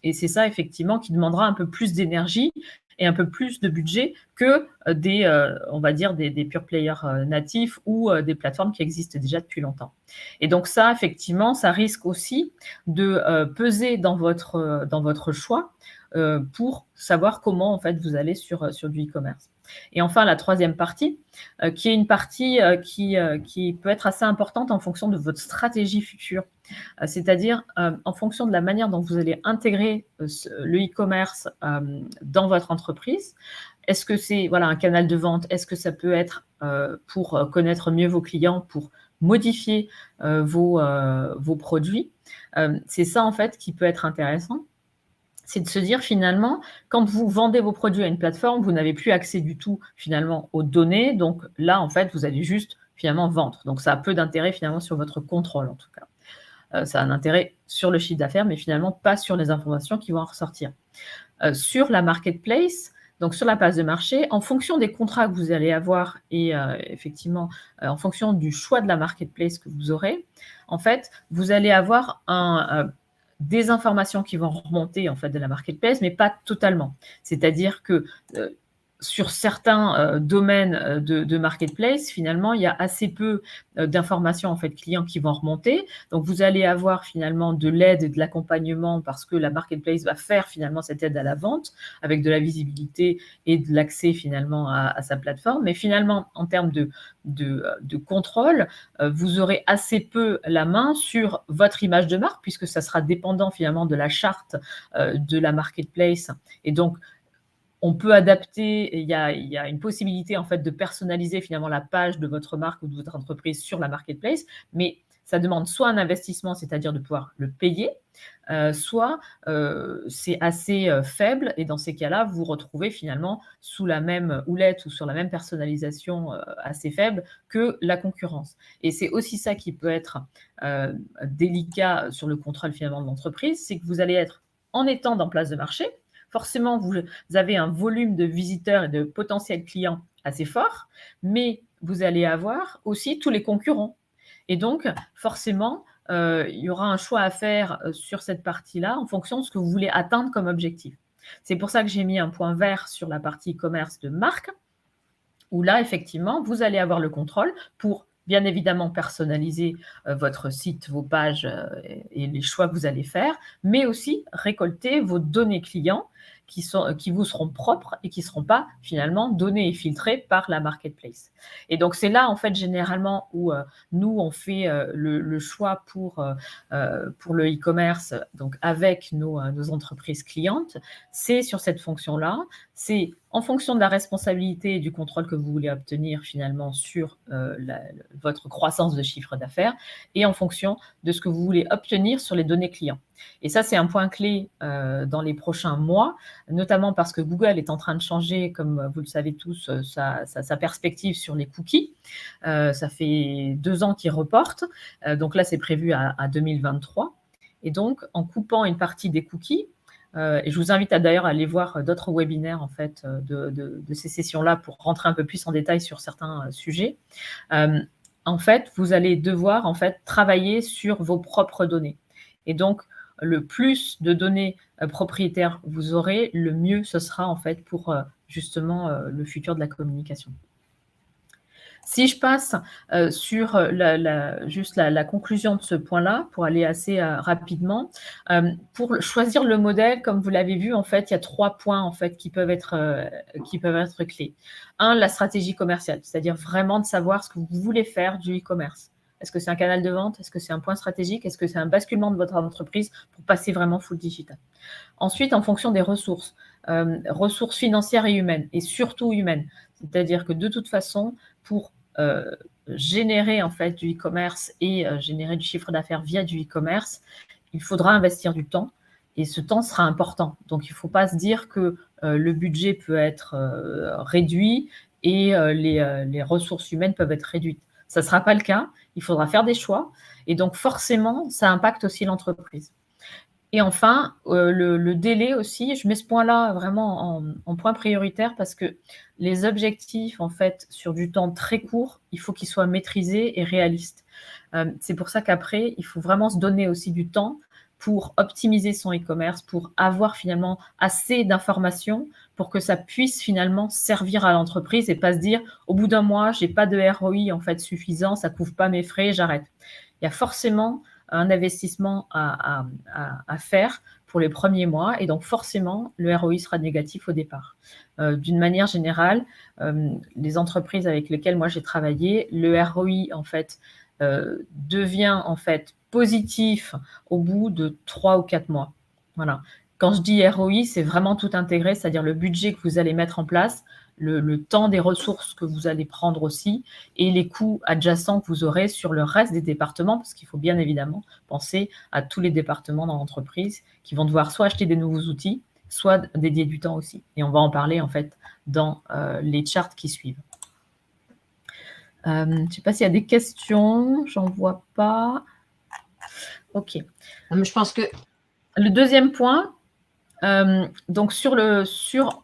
Et c'est ça effectivement qui demandera un peu plus d'énergie et un peu plus de budget que on va dire des pure players natifs ou des plateformes qui existent déjà depuis longtemps. Et donc ça, effectivement, ça risque aussi de peser dans votre choix pour savoir comment en fait vous allez sur du e-commerce. Et enfin, la troisième partie, qui est une partie qui peut être assez importante en fonction de votre stratégie future. C'est-à-dire en fonction de la manière dont vous allez intégrer le e-commerce dans votre entreprise. Est-ce que c'est un canal de vente? Est-ce que ça peut être pour connaître mieux vos clients, pour modifier vos produits? C'est ça en fait qui peut être intéressant. C'est de se dire finalement, quand vous vendez vos produits à une plateforme, vous n'avez plus accès du tout finalement aux données. Donc là, en fait, vous allez juste finalement vendre. Donc ça a peu d'intérêt finalement sur votre contrôle en tout cas. Ça a un intérêt sur le chiffre d'affaires, mais finalement pas sur les informations qui vont en ressortir. Sur la marketplace, donc sur la place de marché, en fonction des contrats que vous allez avoir et effectivement en fonction du choix de la marketplace que vous aurez, en fait, vous allez avoir des informations qui vont remonter en fait de la marketplace, mais pas totalement. C'est-à-dire que sur certains domaines de marketplace, finalement, il y a assez peu d'informations en fait clients qui vont remonter. Donc, vous allez avoir finalement de l'aide et de l'accompagnement parce que la marketplace va faire finalement cette aide à la vente avec de la visibilité et de l'accès finalement à sa plateforme. Mais finalement, en termes de contrôle, vous aurez assez peu la main sur votre image de marque puisque ça sera dépendant finalement de la charte de la marketplace. Et donc, on peut adapter, il y a une possibilité en fait de personnaliser finalement la page de votre marque ou de votre entreprise sur la marketplace, mais ça demande soit un investissement, c'est-à-dire de pouvoir le payer, soit c'est assez faible et dans ces cas-là, vous vous retrouvez finalement sous la même houlette ou sur la même personnalisation assez faible que la concurrence. Et c'est aussi ça qui peut être délicat sur le contrôle finalement de l'entreprise, c'est que vous allez être en étant dans place de marché, forcément, vous avez un volume de visiteurs et de potentiels clients assez fort, mais vous allez avoir aussi tous les concurrents. Et donc, forcément, il y aura un choix à faire sur cette partie-là en fonction de ce que vous voulez atteindre comme objectif. C'est pour ça que j'ai mis un point vert sur la partie commerce de marque, où là, effectivement, vous allez avoir le contrôle pour bien évidemment personnaliser votre site, vos pages et les choix que vous allez faire, mais aussi récolter vos données clients qui vous seront propres et qui ne seront pas finalement données et filtrées par la marketplace. Et donc, c'est là, en fait, généralement où nous, on fait le choix pour le e-commerce, donc avec nos entreprises clientes, c'est sur cette fonction-là, c'est en fonction de la responsabilité et du contrôle que vous voulez obtenir finalement sur votre croissance de chiffre d'affaires et en fonction de ce que vous voulez obtenir sur les données clients. Et ça, c'est un point clé dans les prochains mois, notamment parce que Google est en train de changer, comme vous le savez tous, sa perspective sur les cookies. Ça fait 2 ans qu'ils reportent, donc là, c'est prévu à 2023. Et donc, en coupant une partie des cookies, et je vous invite d'ailleurs à aller voir d'autres webinaires en fait, de ces sessions-là pour rentrer un peu plus en détail sur certains sujets. En fait, vous allez devoir en fait, travailler sur vos propres données. Et donc, le plus de données propriétaires vous aurez, le mieux ce sera en fait pour justement le futur de la communication. Si je passe sur juste la conclusion de ce point-là, pour aller assez rapidement, pour choisir le modèle, comme vous l'avez vu, en fait, il y a 3 points en fait, qui peuvent être clés. 1, la stratégie commerciale, c'est-à-dire vraiment de savoir ce que vous voulez faire du e-commerce. Est-ce que c'est un canal de vente? Est-ce que c'est un point stratégique? Est-ce que c'est un basculement de votre entreprise pour passer vraiment full digital? Ensuite, en fonction des ressources financières et humaines, et surtout humaines. C'est-à-dire que de toute façon, pour générer en fait du e-commerce et générer du chiffre d'affaires via du e-commerce, il faudra investir du temps et ce temps sera important. Donc, il ne faut pas se dire que le budget peut être réduit et les ressources humaines peuvent être réduites. Ça ne sera pas le cas. Il faudra faire des choix et donc forcément, ça impacte aussi l'entreprise. Et enfin, le délai aussi, je mets ce point-là vraiment en point prioritaire parce que les objectifs, en fait, sur du temps très court, il faut qu'ils soient maîtrisés et réalistes. C'est pour ça qu'après, il faut vraiment se donner aussi du temps pour optimiser son e-commerce, pour avoir finalement assez d'informations pour que ça puisse finalement servir à l'entreprise et pas se dire au bout d'un mois, j'ai pas de ROI en fait suffisant, ça couvre pas mes frais, j'arrête. Il y a forcément un investissement à faire pour les premiers mois et donc forcément le ROI sera négatif au départ. D'une manière générale, les entreprises avec lesquelles moi j'ai travaillé, le ROI en fait devient en fait positif au bout de 3 ou 4 mois. Voilà. Quand je dis ROI, c'est vraiment tout intégré, c'est-à-dire le budget que vous allez mettre en place, le temps des ressources que vous allez prendre aussi et les coûts adjacents que vous aurez sur le reste des départements, parce qu'il faut bien évidemment penser à tous les départements dans l'entreprise qui vont devoir soit acheter des nouveaux outils, soit dédier du temps aussi. Et on va en parler en fait dans les charts qui suivent. Je ne sais pas s'il y a des questions, j'en vois pas. Ok. Je pense que le deuxième point, donc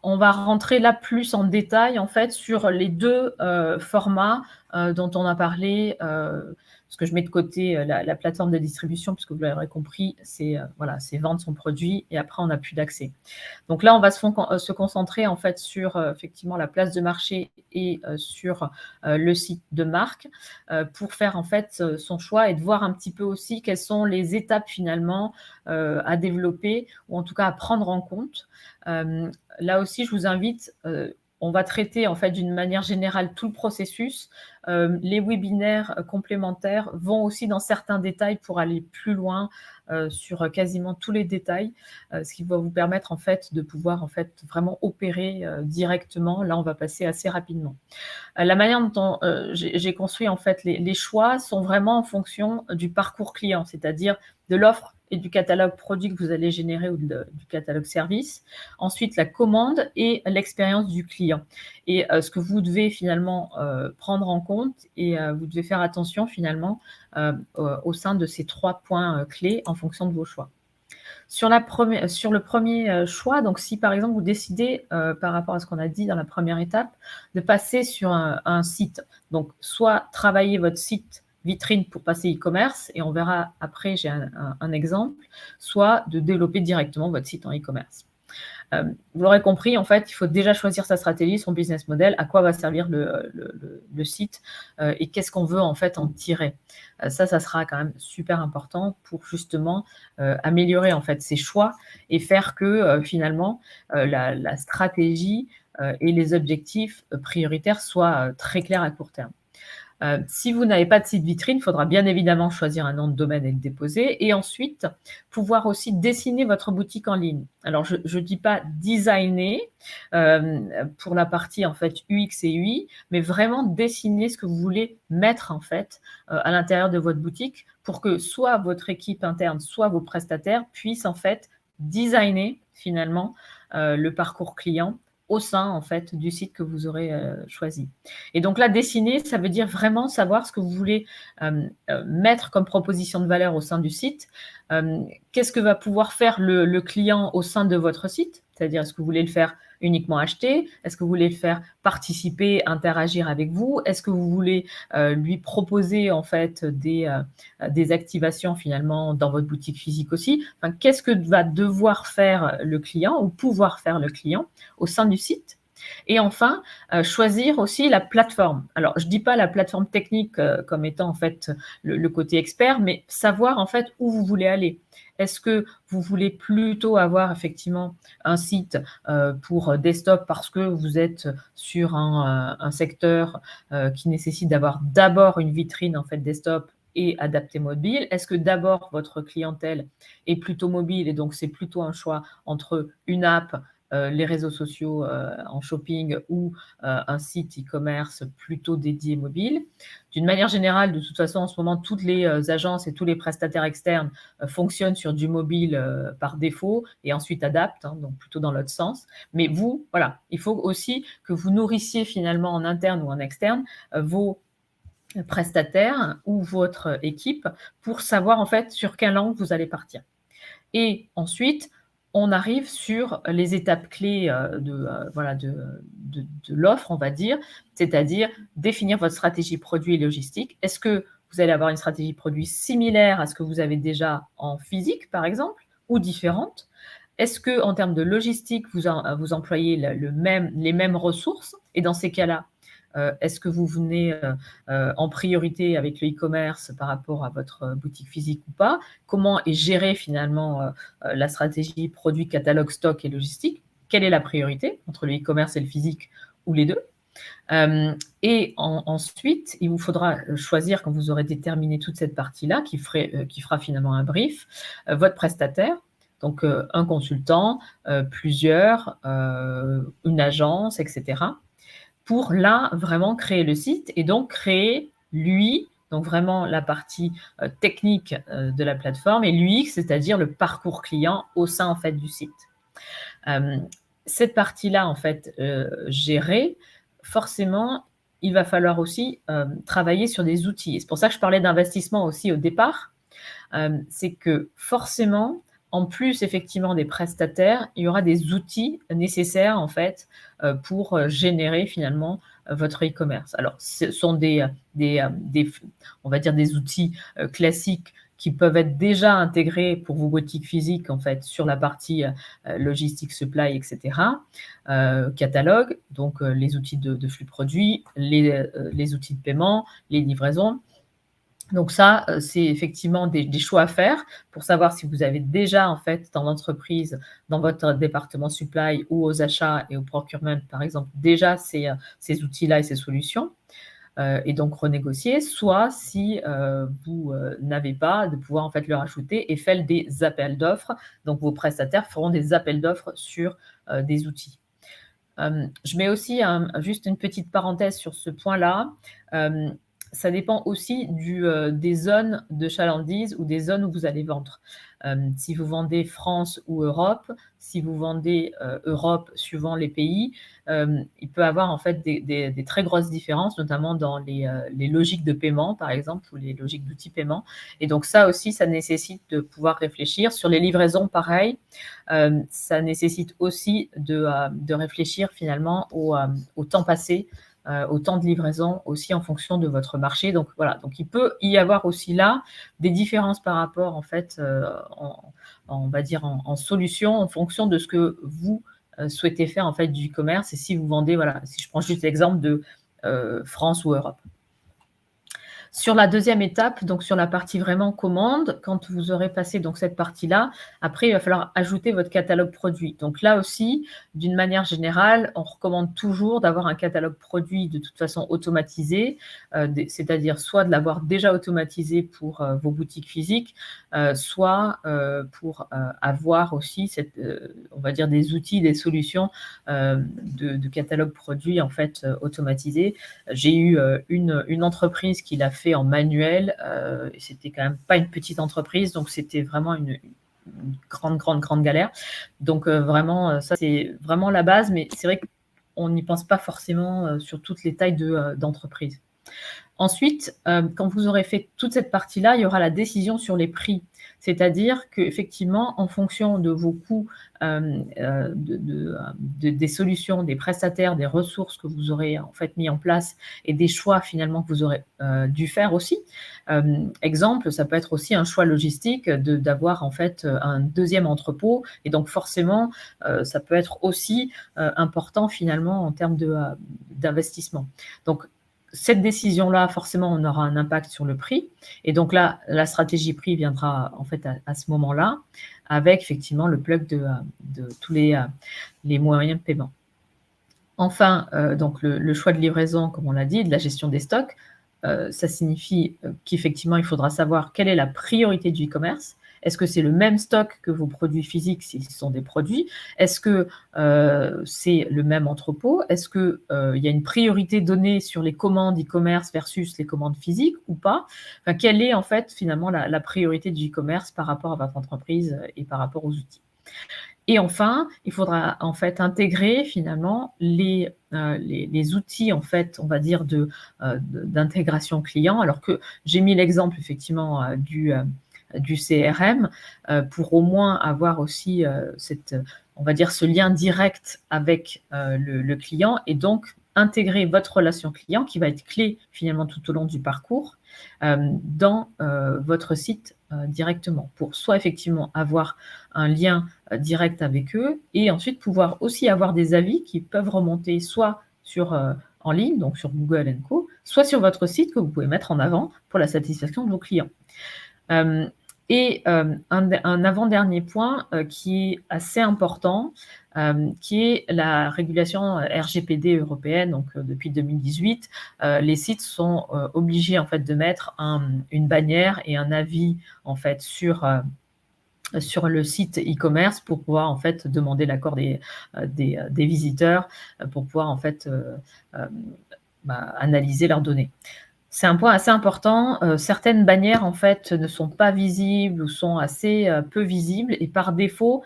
on va rentrer là plus en détail en fait sur les 2 formats dont on a parlé, parce que je mets de côté la plateforme de distribution, puisque vous l'aurez compris, c'est vendre son produit et après, on n'a plus d'accès. Donc là, on va se concentrer en fait sur effectivement la place de marché et sur le site de marque pour faire en fait son choix et de voir un petit peu aussi quelles sont les étapes finalement à développer ou en tout cas à prendre en compte. Là aussi, je vous invite, on va traiter en fait d'une manière générale tout le processus. Les webinaires complémentaires vont aussi dans certains détails pour aller plus loin sur quasiment tous les détails, ce qui va vous permettre en fait de pouvoir en fait vraiment opérer directement. Là, on va passer assez rapidement. La manière dont j'ai construit en fait les choix sont vraiment en fonction du parcours client, c'est-à-dire de l'offre et du catalogue produit que vous allez générer ou du catalogue service. Ensuite, la commande et l'expérience du client. Et ce que vous devez finalement prendre en compte et vous devez faire attention finalement au sein de ces 3 points clés en fonction de vos choix. Sur le premier choix, donc si par exemple vous décidez, par rapport à ce qu'on a dit dans la première étape, de passer sur un site, donc soit travailler votre site vitrine pour passer e-commerce, et on verra après, j'ai un exemple, soit de développer directement votre site en e-commerce. Vous l'aurez compris, en fait, il faut déjà choisir sa stratégie, son business model, à quoi va servir le site et qu'est-ce qu'on veut en fait en tirer. Ça sera quand même super important pour justement améliorer en fait ses choix et faire que finalement la stratégie et les objectifs prioritaires soient très clairs à court terme. Si vous n'avez pas de site vitrine, il faudra bien évidemment choisir un nom de domaine et le déposer, et ensuite pouvoir aussi dessiner votre boutique en ligne. Alors, je ne dis pas designer pour la partie en fait UX et UI, mais vraiment dessiner ce que vous voulez mettre en fait à l'intérieur de votre boutique pour que soit votre équipe interne, soit vos prestataires puissent en fait designer finalement le parcours client au sein en fait du site que vous aurez choisi. Et donc là, dessiner, ça veut dire vraiment savoir ce que vous voulez mettre comme proposition de valeur au sein du site. Qu'est-ce que va pouvoir faire le client au sein de votre site? C'est-à-dire, est-ce que vous voulez le faire uniquement acheter? Est-ce que vous voulez le faire participer, interagir avec vous? Est-ce que vous voulez lui proposer en fait des activations finalement dans votre boutique physique aussi? Enfin, qu'est-ce que va devoir faire le client ou pouvoir faire le client au sein du site? Et enfin, choisir aussi la plateforme. Alors, je ne dis pas la plateforme technique comme étant en fait le côté expert, mais savoir en fait où vous voulez aller. Est-ce que vous voulez plutôt avoir effectivement un site pour desktop parce que vous êtes sur un secteur qui nécessite d'avoir d'abord une vitrine en fait desktop et adapté mobile? Est-ce que d'abord votre clientèle est plutôt mobile et donc c'est plutôt un choix entre une app, les réseaux sociaux en shopping ou un site e-commerce plutôt dédié mobile? D'une manière générale, de toute façon, en ce moment, toutes les agences et tous les prestataires externes fonctionnent sur du mobile par défaut et ensuite adaptent, hein, donc plutôt dans l'autre sens. Mais vous, voilà, il faut aussi que vous nourrissiez finalement en interne ou en externe vos prestataires ou votre équipe pour savoir en fait sur quelle langue vous allez partir. Et ensuite, on arrive sur les étapes clés de l'offre, on va dire, c'est-à-dire définir votre stratégie produit et logistique. Est-ce que vous allez avoir une stratégie produit similaire à ce que vous avez déjà en physique, par exemple, ou différente? Est-ce que en termes de logistique, vous employez les mêmes ressources? Et dans ces cas-là, est-ce que vous venez en priorité avec le e-commerce par rapport à votre boutique physique ou pas? Comment est gérée finalement la stratégie produit, catalogue, stock et logistique? Quelle est la priorité entre le e-commerce et le physique ou les deux? Et ensuite, il vous faudra choisir, quand vous aurez déterminé toute cette partie-là, qui fera finalement un brief, votre prestataire. Donc, un consultant, plusieurs, une agence, etc. Pour là, vraiment créer le site et donc créer l'UI, donc vraiment la partie technique de la plateforme, et l'UX, c'est-à-dire le parcours client au sein en fait du site. Cette partie-là, en fait, gérée, forcément, il va falloir aussi travailler sur des outils. Et c'est pour ça que je parlais d'investissement aussi au départ. C'est que forcément, en plus effectivement des prestataires, il y aura des outils nécessaires en fait pour générer finalement votre e-commerce. Alors, ce sont on va dire des outils classiques qui peuvent être déjà intégrés pour vos boutiques physiques, en fait, sur la partie logistique, supply, etc. Catalogue, donc les outils de flux produits, les outils de paiement, les livraisons. Donc ça, c'est effectivement des choix à faire pour savoir si vous avez déjà, en fait, dans l'entreprise, dans votre département supply ou aux achats et au procurement, par exemple, déjà ces outils-là et ces solutions. Et donc renégocier, soit si vous n'avez pas, de pouvoir en fait le rajouter et faire des appels d'offres. Donc vos prestataires feront des appels d'offres sur des outils. Je mets aussi juste une petite parenthèse sur ce point-là. Ça dépend aussi des zones de chalandise ou des zones où vous allez vendre. Si vous vendez France ou Europe, si vous vendez Europe suivant les pays, il peut y avoir en fait des très grosses différences, notamment dans les logiques de paiement, par exemple, ou les logiques d'outils paiement. Et donc ça aussi, ça nécessite de pouvoir réfléchir. Sur les livraisons, pareil, ça nécessite aussi de réfléchir finalement au temps passé, au temps de livraison aussi en fonction de votre marché. Donc voilà, donc il peut y avoir aussi là des différences par rapport en fait, on va dire en solution en fonction de ce que vous souhaitez faire en fait du e-commerce et si vous vendez, voilà, si je prends juste l'exemple de France ou Europe. Sur la deuxième étape, donc sur la partie vraiment commande, quand vous aurez passé donc cette partie-là, après, il va falloir ajouter votre catalogue produit. Donc là aussi, d'une manière générale, on recommande toujours d'avoir un catalogue produit de toute façon automatisé, c'est-à-dire soit de l'avoir déjà automatisé pour vos boutiques physiques, soit pour avoir aussi, on va dire, des outils, des solutions de catalogue produit en fait automatisé. J'ai eu une entreprise qui l'a fait en manuel, et c'était quand même pas une petite entreprise, donc c'était vraiment une grande galère. Donc vraiment, ça c'est vraiment la base, mais c'est vrai qu'on n'y pense pas forcément sur toutes les tailles d'entreprise. Ensuite, quand vous aurez fait toute cette partie-là, il y aura la décision sur les prix. C'est-à-dire qu'effectivement, en fonction de vos coûts, des solutions, des prestataires, des ressources que vous aurez en fait mis en place et des choix finalement que vous aurez dû faire aussi. Exemple, ça peut être aussi un choix logistique d'avoir en fait un deuxième entrepôt et donc forcément, ça peut être aussi important finalement en termes d'investissement. Donc, cette décision-là, forcément, on aura un impact sur le prix. Et donc là, la stratégie prix viendra en fait à ce moment-là, avec effectivement le plug de tous les moyens de paiement. Enfin, donc le choix de livraison, comme on l'a dit, de la gestion des stocks, ça signifie qu'effectivement, il faudra savoir quelle est la priorité du e-commerce. Est-ce que c'est le même stock que vos produits physiques s'ils sont des produits? Est-ce que c'est le même entrepôt? Est-ce qu'il y a une priorité donnée sur les commandes e-commerce versus les commandes physiques ou pas? Enfin, quelle est en fait finalement la priorité du e-commerce par rapport à votre entreprise et par rapport aux outils? Et enfin, il faudra en fait intégrer finalement les outils en fait, on va dire d'intégration client. Alors que j'ai mis l'exemple effectivement du CRM pour au moins avoir aussi on va dire ce lien direct avec le client et donc intégrer votre relation client qui va être clé finalement tout au long du parcours dans votre site directement pour soit effectivement avoir un lien direct avec eux et ensuite pouvoir aussi avoir des avis qui peuvent remonter soit en ligne, donc sur Google & Co, soit sur votre site que vous pouvez mettre en avant pour la satisfaction de vos clients. Et un avant-dernier point qui est assez important, qui est la régulation RGPD européenne. Donc depuis 2018, les sites sont obligés en fait de mettre une bannière et un avis en fait sur le site e-commerce pour pouvoir en fait demander l'accord des visiteurs pour pouvoir en fait analyser leurs données. C'est un point assez important. Certaines bannières, en fait, ne sont pas visibles ou sont assez peu visibles et par défaut,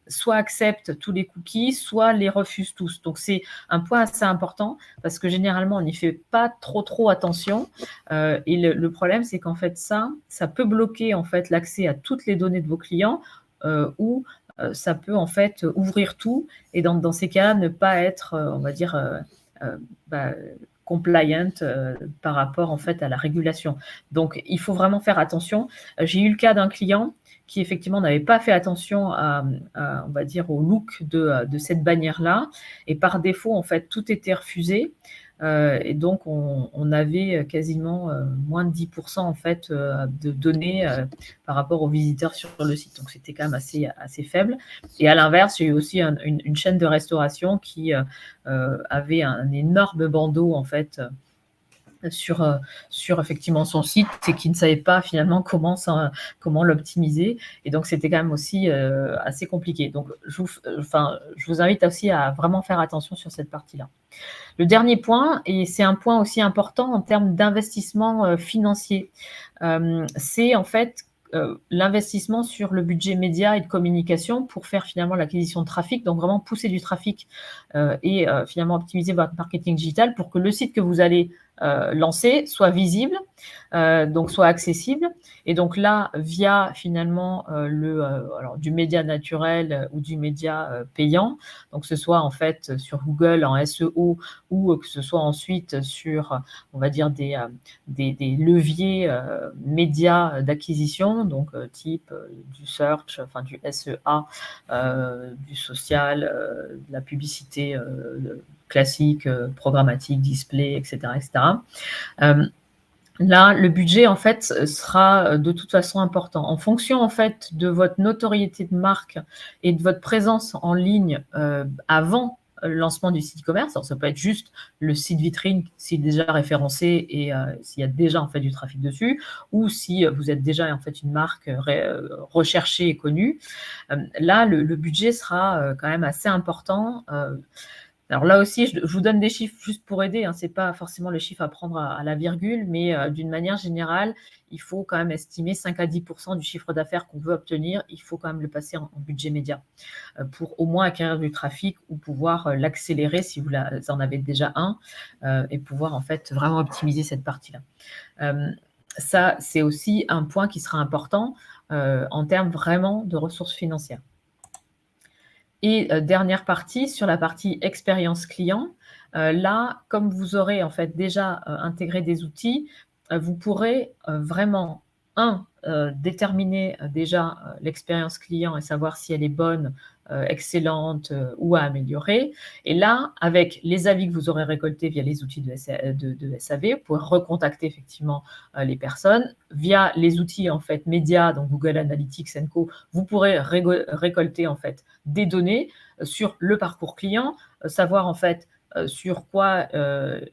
soit acceptent tous les cookies, soit les refusent tous. Donc, c'est un point assez important parce que généralement, on n'y fait pas trop attention. Et le problème, c'est qu'en fait, ça peut bloquer en fait l'accès à toutes les données de vos clients ou ça peut en fait ouvrir tout et dans ces cas-là, ne pas être, on va dire, bah, compliant par rapport en fait à la régulation. Donc il faut vraiment faire attention. J'ai eu le cas d'un client qui effectivement n'avait pas fait attention on va dire au look de cette bannière-là, et par défaut en fait tout était refusé. Et donc on avait quasiment moins de 10% en fait de données par rapport aux visiteurs sur le site. Donc c'était quand même assez faible. Et à l'inverse, j'ai eu aussi une chaîne de restauration qui avait un énorme bandeau en fait sur effectivement son site et qui ne savait pas finalement comment l'optimiser. Et donc c'était quand même aussi assez compliqué. Donc je vous invite aussi à vraiment faire attention sur cette partie-là. Le dernier point, et c'est un point aussi important en termes d'investissement financier, c'est en fait l'investissement sur le budget média et de communication pour faire finalement l'acquisition de trafic, donc vraiment pousser du trafic et finalement optimiser votre marketing digital pour que le site que vous allez lancer soit visible, donc soit accessible. Et donc là, via finalement alors, du média naturel ou du média payant, donc que ce soit en fait sur Google en SEO ou que ce soit ensuite sur, on va dire, des leviers médias d'acquisition, donc type du search, enfin du SEA, du social, de la publicité classique, programmatique, display, etc. Là, le budget, en fait, sera de toute façon important. En fonction, en fait, de votre notoriété de marque et de votre présence en ligne avant le lancement du site e-commerce, alors ça peut être juste le site vitrine s'il est déjà référencé et s'il y a déjà en fait du trafic dessus, ou si vous êtes déjà en fait une marque recherchée et connue. Là, le budget sera quand même assez important. Alors là aussi, je vous donne des chiffres juste pour aider, hein. Ce n'est pas forcément les chiffres à prendre à la virgule, mais d'une manière générale, il faut quand même estimer 5 à 10% du chiffre d'affaires qu'on veut obtenir. Il faut quand même le passer en budget média pour au moins acquérir du trafic ou pouvoir l'accélérer si vous en avez déjà un et pouvoir en fait vraiment optimiser cette partie-là. Ça, c'est aussi un point qui sera important en termes vraiment de ressources financières. Et dernière partie, sur la partie expérience client, là, comme vous aurez en fait déjà intégré des outils, vous pourrez vraiment, déterminer déjà l'expérience client et savoir si elle est bonne, excellente ou à améliorer. Et là, avec les avis que vous aurez récoltés via les outils de SAV, vous pourrez recontacter effectivement les personnes. Via les outils en fait médias, donc Google Analytics & Co, vous pourrez récolter en fait des données sur le parcours client, savoir en fait sur quoi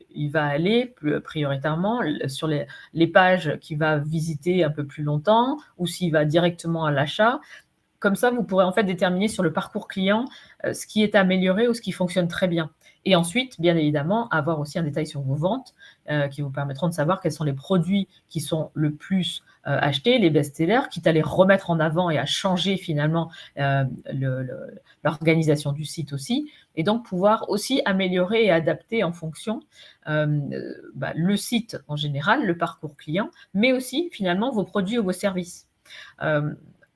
il va aller prioritairement, sur les pages qu'il va visiter un peu plus longtemps ou s'il va directement à l'achat. Comme ça, vous pourrez en fait déterminer sur le parcours client ce qui est amélioré ou ce qui fonctionne très bien. Et ensuite, bien évidemment, avoir aussi un détail sur vos ventes qui vous permettront de savoir quels sont les produits qui sont le plus achetés, les best-sellers, quitte à les remettre en avant et à changer finalement l'organisation du site aussi. Et donc, pouvoir aussi améliorer et adapter en fonction le site en général, le parcours client, mais aussi finalement vos produits ou vos services.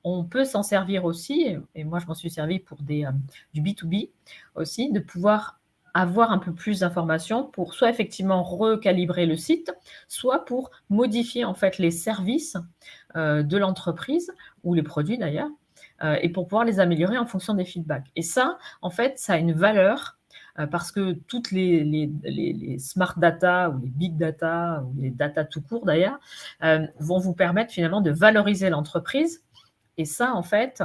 On peut s'en servir aussi, et moi je m'en suis servi pour du B2B aussi, de pouvoir avoir un peu plus d'informations pour soit effectivement recalibrer le site, soit pour modifier en fait les services de l'entreprise ou les produits d'ailleurs, et pour pouvoir les améliorer en fonction des feedbacks. Et ça, en fait, ça a une valeur parce que toutes les smart data ou les big data ou les data tout court d'ailleurs vont vous permettre finalement de valoriser l'entreprise. Et ça, en fait,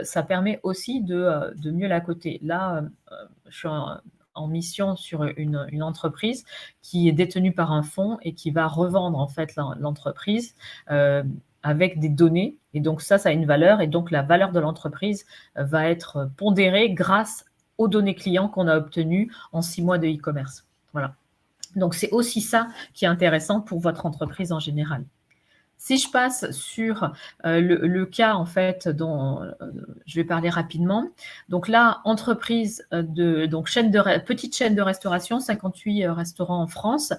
ça permet aussi de mieux la coter. Là, je suis en mission sur une entreprise qui est détenue par un fonds et qui va revendre en fait l'entreprise avec des données. Et donc ça a une valeur. Et donc la valeur de l'entreprise va être pondérée grâce aux données clients qu'on a obtenues en 6 mois de e-commerce. Voilà. Donc c'est aussi ça qui est intéressant pour votre entreprise en général. Si je passe sur le cas en fait dont je vais parler rapidement, donc là, entreprise donc petite chaîne de restauration, 58 restaurants en France,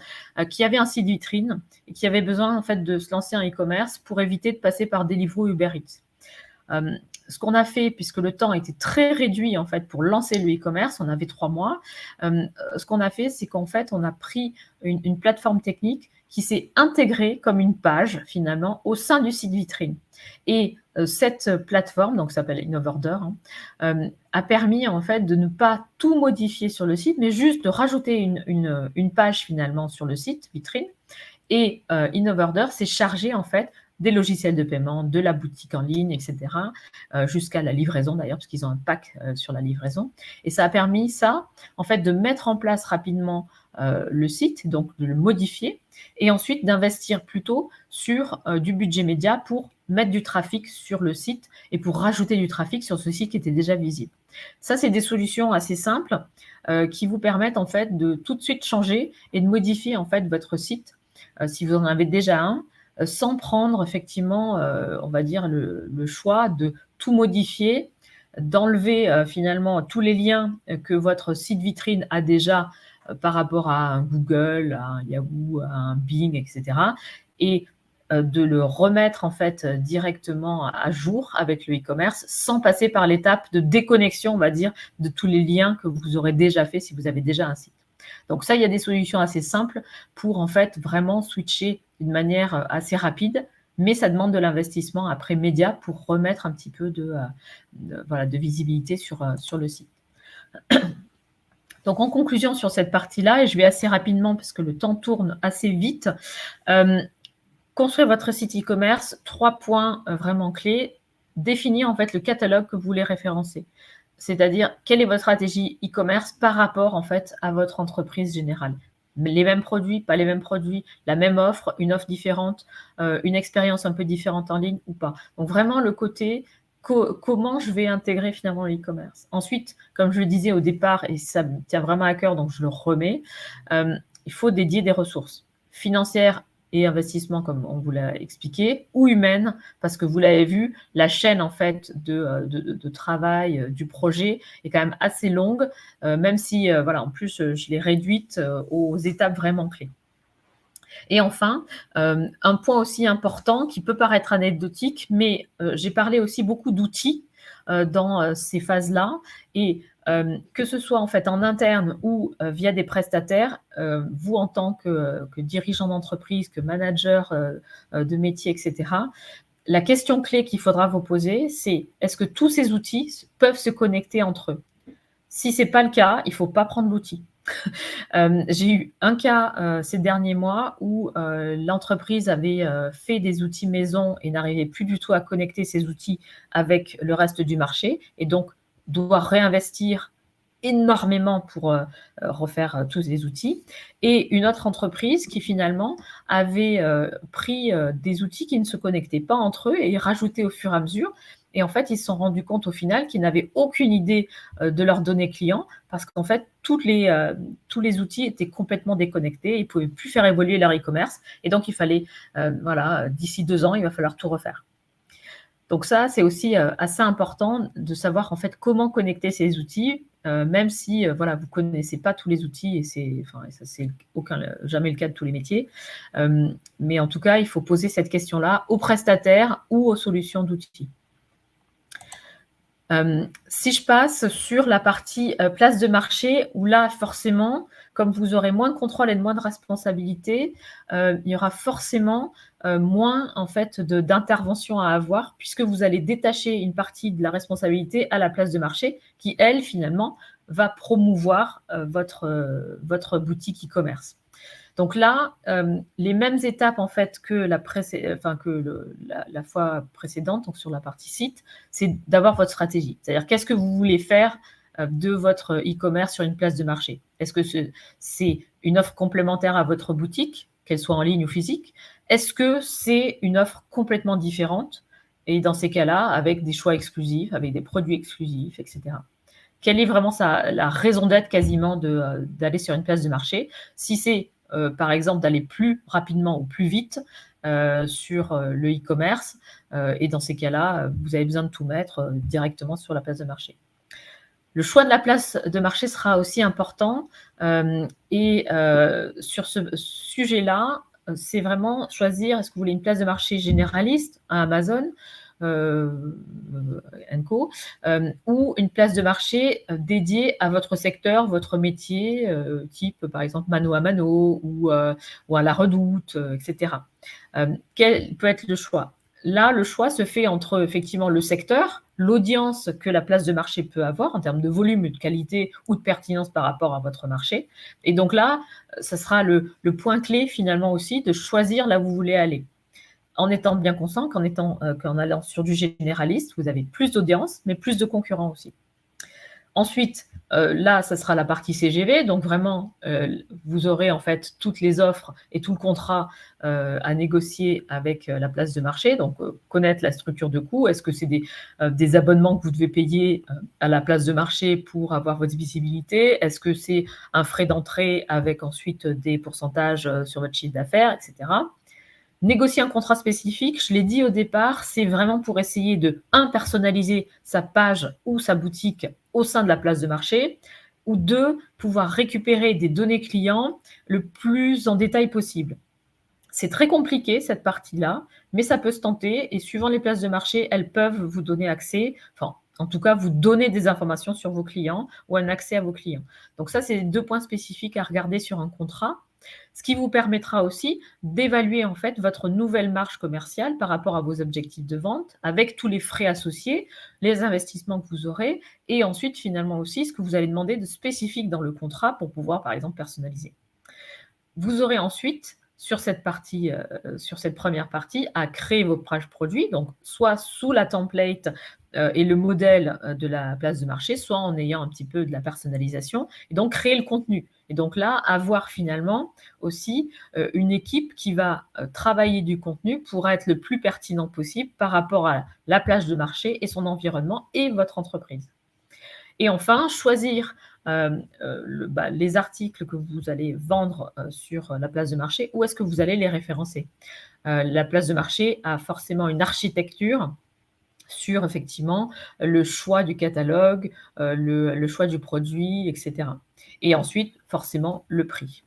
qui avait un site vitrine et qui avait besoin en fait de se lancer en e-commerce pour éviter de passer par Deliveroo ou Uber Eats. ce qu'on a fait, puisque le temps était très réduit en fait pour lancer le e-commerce, on avait 3 mois, ce qu'on a fait, c'est qu'en fait, on a pris une plateforme technique qui s'est intégrée comme une page finalement au sein du site vitrine. Et cette plateforme, donc ça s'appelle InnoVorder, a permis en fait de ne pas tout modifier sur le site, mais juste de rajouter une page finalement sur le site vitrine. Et InnoVorder s'est chargé en fait des logiciels de paiement, de la boutique en ligne, etc., jusqu'à la livraison d'ailleurs, parce qu'ils ont un pack sur la livraison. Et ça a permis ça, en fait, de mettre en place rapidement le site, donc de le modifier, et ensuite d'investir plutôt sur du budget média pour mettre du trafic sur le site et pour rajouter du trafic sur ce site qui était déjà visible. Ça, c'est des solutions assez simples qui vous permettent en fait de tout de suite changer et de modifier en fait votre site si vous en avez déjà un, sans prendre effectivement, on va dire, le choix de tout modifier, d'enlever finalement tous les liens que votre site vitrine a déjà par rapport à un Google, à un Yahoo, à un Bing, etc. Et de le remettre en fait directement à jour avec le e-commerce sans passer par l'étape de déconnexion, on va dire, de tous les liens que vous aurez déjà fait si vous avez déjà un site. Donc ça, il y a des solutions assez simples pour en fait vraiment switcher d'une manière assez rapide, mais ça demande de l'investissement après média pour remettre un petit peu de visibilité sur le site. Donc en conclusion sur cette partie-là, et je vais assez rapidement parce que le temps tourne assez vite, construire votre site e-commerce, 3 points vraiment clés. Définir en fait le catalogue que vous voulez référencer. C'est-à-dire, quelle est votre stratégie e-commerce par rapport en fait à votre entreprise générale. Les mêmes produits, pas les mêmes produits, la même offre, une offre différente, une expérience un peu différente en ligne ou pas. Donc vraiment le côté comment je vais intégrer finalement l'e-commerce. Ensuite, comme je le disais au départ, et ça me tient vraiment à cœur, donc je le remets, il faut dédier des ressources financières et investissement, comme on vous l'a expliqué, ou humaine, parce que vous l'avez vu, la chaîne en fait de travail du projet est quand même assez longue, même si, en plus, je l'ai réduite aux étapes vraiment clés. Et enfin, un point aussi important qui peut paraître anecdotique, mais j'ai parlé aussi beaucoup d'outils dans ces phases-là, et que ce soit en fait en interne ou via des prestataires, vous en tant que dirigeant d'entreprise, que manager de métier, etc., la question clé qu'il faudra vous poser, c'est est-ce que tous ces outils peuvent se connecter entre eux? Si ce n'est pas le cas, il ne faut pas prendre l'outil. J'ai eu un cas ces derniers mois où l'entreprise avait fait des outils maison et n'arrivait plus du tout à connecter ces outils avec le reste du marché, et donc doit réinvestir énormément pour refaire tous les outils. Et une autre entreprise qui finalement avait pris des outils qui ne se connectaient pas entre eux et rajoutés au fur et à mesure. Et en fait, ils se sont rendus compte au final qu'ils n'avaient aucune idée de leurs données clients, parce qu'en fait, tous les outils étaient complètement déconnectés. Ils ne pouvaient plus faire évoluer leur e-commerce. Et donc, il fallait, d'ici 2 ans, il va falloir tout refaire. Donc ça, c'est aussi assez important de savoir en fait comment connecter ces outils, même si vous ne connaissez pas tous les outils, et ça c'est jamais le cas de tous les métiers. Mais en tout cas, il faut poser cette question-là aux prestataires ou aux solutions d'outils. Si je passe sur la partie place de marché, où là, forcément, comme vous aurez moins de contrôle et moins de responsabilité, il y aura forcément moins en fait d'intervention à avoir, puisque vous allez détacher une partie de la responsabilité à la place de marché, qui, elle, finalement, va promouvoir votre boutique e-commerce. Donc là, les mêmes étapes en fait que la fois précédente, donc sur la partie site, c'est d'avoir votre stratégie. C'est-à-dire, qu'est-ce que vous voulez faire de votre e-commerce sur une place de marché? Est-ce que c'est une offre complémentaire à votre boutique, qu'elle soit en ligne ou physique? Est-ce que c'est une offre complètement différente? Et dans ces cas-là, avec des choix exclusifs, avec des produits exclusifs, etc. Quelle est vraiment la raison d'être quasiment d'aller sur une place de marché? Si c'est par exemple d'aller plus rapidement ou plus vite sur le e-commerce, et dans ces cas-là, vous avez besoin de tout mettre directement sur la place de marché. Le choix de la place de marché sera aussi important, et sur ce sujet-là, c'est vraiment choisir, est-ce que vous voulez une place de marché généraliste à Amazon, Co, ou une place de marché dédiée à votre secteur, votre métier, type par exemple mano à mano ou à la Redoute, etc. Quel peut être le choix? Là, le choix se fait entre effectivement le secteur, l'audience que la place de marché peut avoir en termes de volume, de qualité ou de pertinence par rapport à votre marché. Et donc là, ça sera le point clé finalement aussi de choisir là où vous voulez aller. En étant bien conscient qu'en allant sur du généraliste, vous avez plus d'audience, mais plus de concurrents aussi. Ensuite, là, ça sera la partie CGV. Donc vraiment, vous aurez en fait toutes les offres et tout le contrat à négocier avec la place de marché. Donc, connaître la structure de coût. Est-ce que c'est des abonnements que vous devez payer à la place de marché pour avoir votre visibilité? Est-ce que c'est un frais d'entrée avec ensuite des pourcentages sur votre chiffre d'affaires, etc. Négocier un contrat spécifique, je l'ai dit au départ, c'est vraiment pour essayer de, personnaliser sa page ou sa boutique au sein de la place de marché, ou deux, pouvoir récupérer des données clients le plus en détail possible. C'est très compliqué, cette partie-là, mais ça peut se tenter, et suivant les places de marché, elles peuvent vous donner accès, enfin, en tout cas, vous donner des informations sur vos clients ou un accès à vos clients. Donc ça, c'est 2 points spécifiques à regarder sur un contrat. Ce qui vous permettra aussi d'évaluer en fait votre nouvelle marge commerciale par rapport à vos objectifs de vente, avec tous les frais associés, les investissements que vous aurez, et ensuite finalement aussi ce que vous allez demander de spécifique dans le contrat pour pouvoir par exemple personnaliser. Vous aurez ensuite sur cette première partie à créer vos pages produits, donc soit sous la template et le modèle de la place de marché, soit en ayant un petit peu de la personnalisation, et donc créer le contenu. Et donc là, avoir finalement aussi une équipe qui va travailler du contenu pour être le plus pertinent possible par rapport à la place de marché et son environnement et votre entreprise. Et enfin, choisir les articles que vous allez vendre sur la place de marché, où est-ce que vous allez les référencer. La place de marché a forcément une architecture sur effectivement le choix du catalogue, le choix du produit, etc. Et ensuite, forcément, le prix.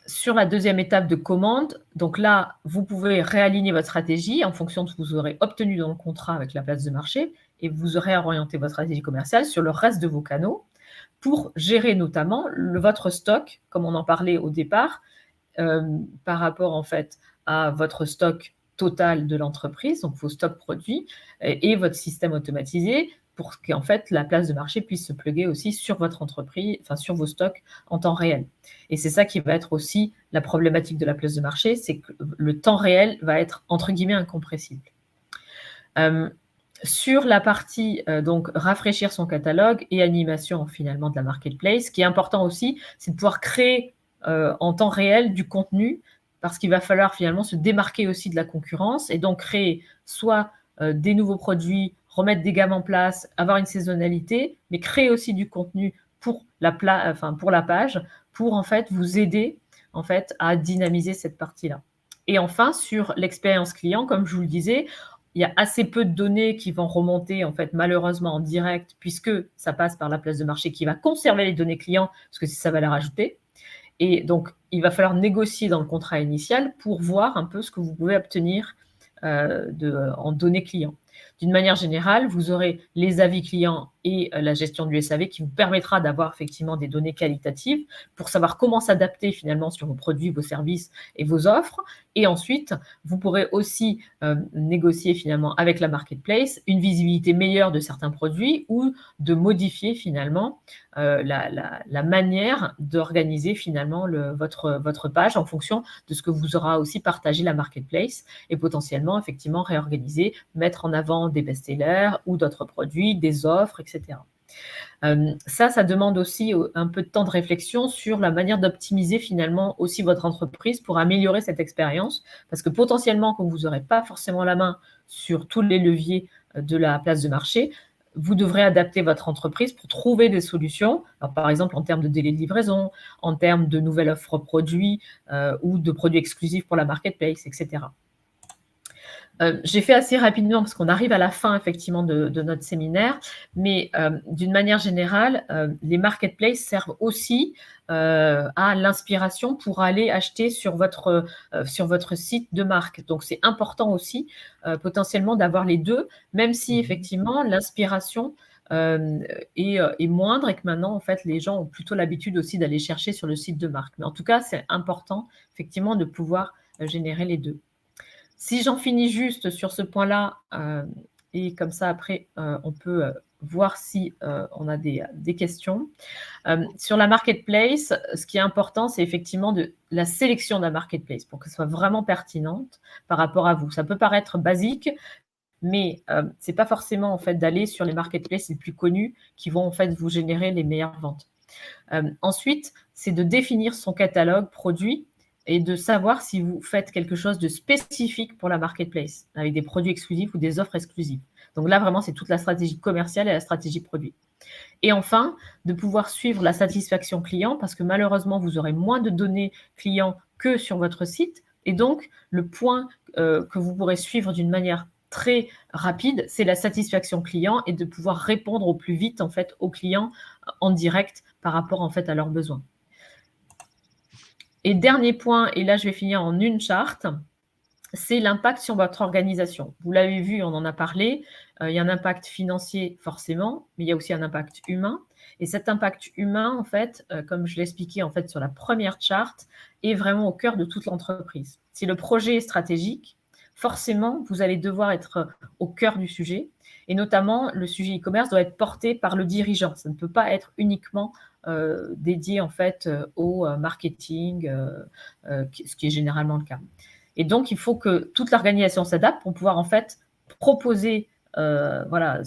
Sur la deuxième étape de commande, donc là, vous pouvez réaligner votre stratégie en fonction de ce que vous aurez obtenu dans le contrat avec la place de marché, et vous aurez orienté votre stratégie commerciale sur le reste de vos canaux pour gérer notamment votre stock, comme on en parlait au départ, par rapport en fait à votre stock total de l'entreprise, donc vos stocks produits et votre système automatisé, pour qu'en fait la place de marché puisse se plugger aussi sur votre entreprise, enfin sur vos stocks en temps réel. Et c'est ça qui va être aussi la problématique de la place de marché, c'est que le temps réel va être entre guillemets incompressible. Sur la partie donc rafraîchir son catalogue et animation finalement de la marketplace, ce qui est important aussi, c'est de pouvoir créer en temps réel du contenu, parce qu'il va falloir finalement se démarquer aussi de la concurrence et donc créer soit des nouveaux produits, remettre des gammes en place, avoir une saisonnalité, mais créer aussi du contenu pour la page, pour en fait vous aider en fait à dynamiser cette partie-là. Et enfin, sur l'expérience client, comme je vous le disais, il y a assez peu de données qui vont remonter en fait malheureusement en direct, puisque ça passe par la place de marché qui va conserver les données clients, parce que c'est sa valeur ajoutée. Et donc, il va falloir négocier dans le contrat initial pour voir un peu ce que vous pouvez obtenir en données clients. D'une manière générale, vous aurez les avis clients et la gestion du SAV qui vous permettra d'avoir effectivement des données qualitatives pour savoir comment s'adapter finalement sur vos produits, vos services et vos offres. Et ensuite, vous pourrez aussi négocier finalement avec la marketplace une visibilité meilleure de certains produits ou de modifier finalement la manière d'organiser finalement votre page en fonction de ce que vous aura aussi partagé la marketplace, et potentiellement effectivement réorganiser, mettre en avant des best-sellers ou d'autres produits, des offres, etc. Ça demande aussi un peu de temps de réflexion sur la manière d'optimiser finalement aussi votre entreprise pour améliorer cette expérience, parce que potentiellement, comme vous n'aurez pas forcément la main sur tous les leviers de la place de marché, vous devrez adapter votre entreprise pour trouver des solutions, alors par exemple en termes de délai de livraison, en termes de nouvelles offres produits ou de produits exclusifs pour la marketplace, etc. J'ai fait assez rapidement parce qu'on arrive à la fin effectivement de notre séminaire, mais d'une manière générale, les marketplaces servent aussi à l'inspiration pour aller acheter sur votre site de marque. Donc c'est important aussi potentiellement d'avoir les deux, même si effectivement l'inspiration est moindre et que maintenant en fait les gens ont plutôt l'habitude aussi d'aller chercher sur le site de marque. Mais en tout cas, c'est important effectivement de pouvoir générer les deux. Si j'en finis juste sur ce point-là, et comme ça après, on peut voir si on a des questions. Sur la marketplace, ce qui est important, c'est effectivement la sélection d'un marketplace pour qu'elle soit vraiment pertinente par rapport à vous. Ça peut paraître basique, mais c'est pas forcément en fait d'aller sur les marketplaces les plus connus qui vont en fait vous générer les meilleures ventes. Ensuite, c'est de définir son catalogue produit et de savoir si vous faites quelque chose de spécifique pour la marketplace, avec des produits exclusifs ou des offres exclusives. Donc là, vraiment, c'est toute la stratégie commerciale et la stratégie produit. Et enfin, de pouvoir suivre la satisfaction client, parce que malheureusement, vous aurez moins de données clients que sur votre site. Et donc, le point que vous pourrez suivre d'une manière très rapide, c'est la satisfaction client et de pouvoir répondre au plus vite en fait aux clients en direct par rapport en fait à leurs besoins. Et dernier point, et là je vais finir en une charte, c'est l'impact sur votre organisation. Vous l'avez vu, on en a parlé, il y a un impact financier forcément, mais il y a aussi un impact humain. Et cet impact humain, en fait, comme je l'expliquais en fait sur la première charte, est vraiment au cœur de toute l'entreprise. Si le projet est stratégique, forcément, vous allez devoir être au cœur du sujet. Et notamment, le sujet e-commerce doit être porté par le dirigeant. Ça ne peut pas être uniquement dédié en fait au marketing, ce qui est généralement le cas. Et donc, il faut que toute l'organisation s'adapte pour pouvoir en fait proposer voilà,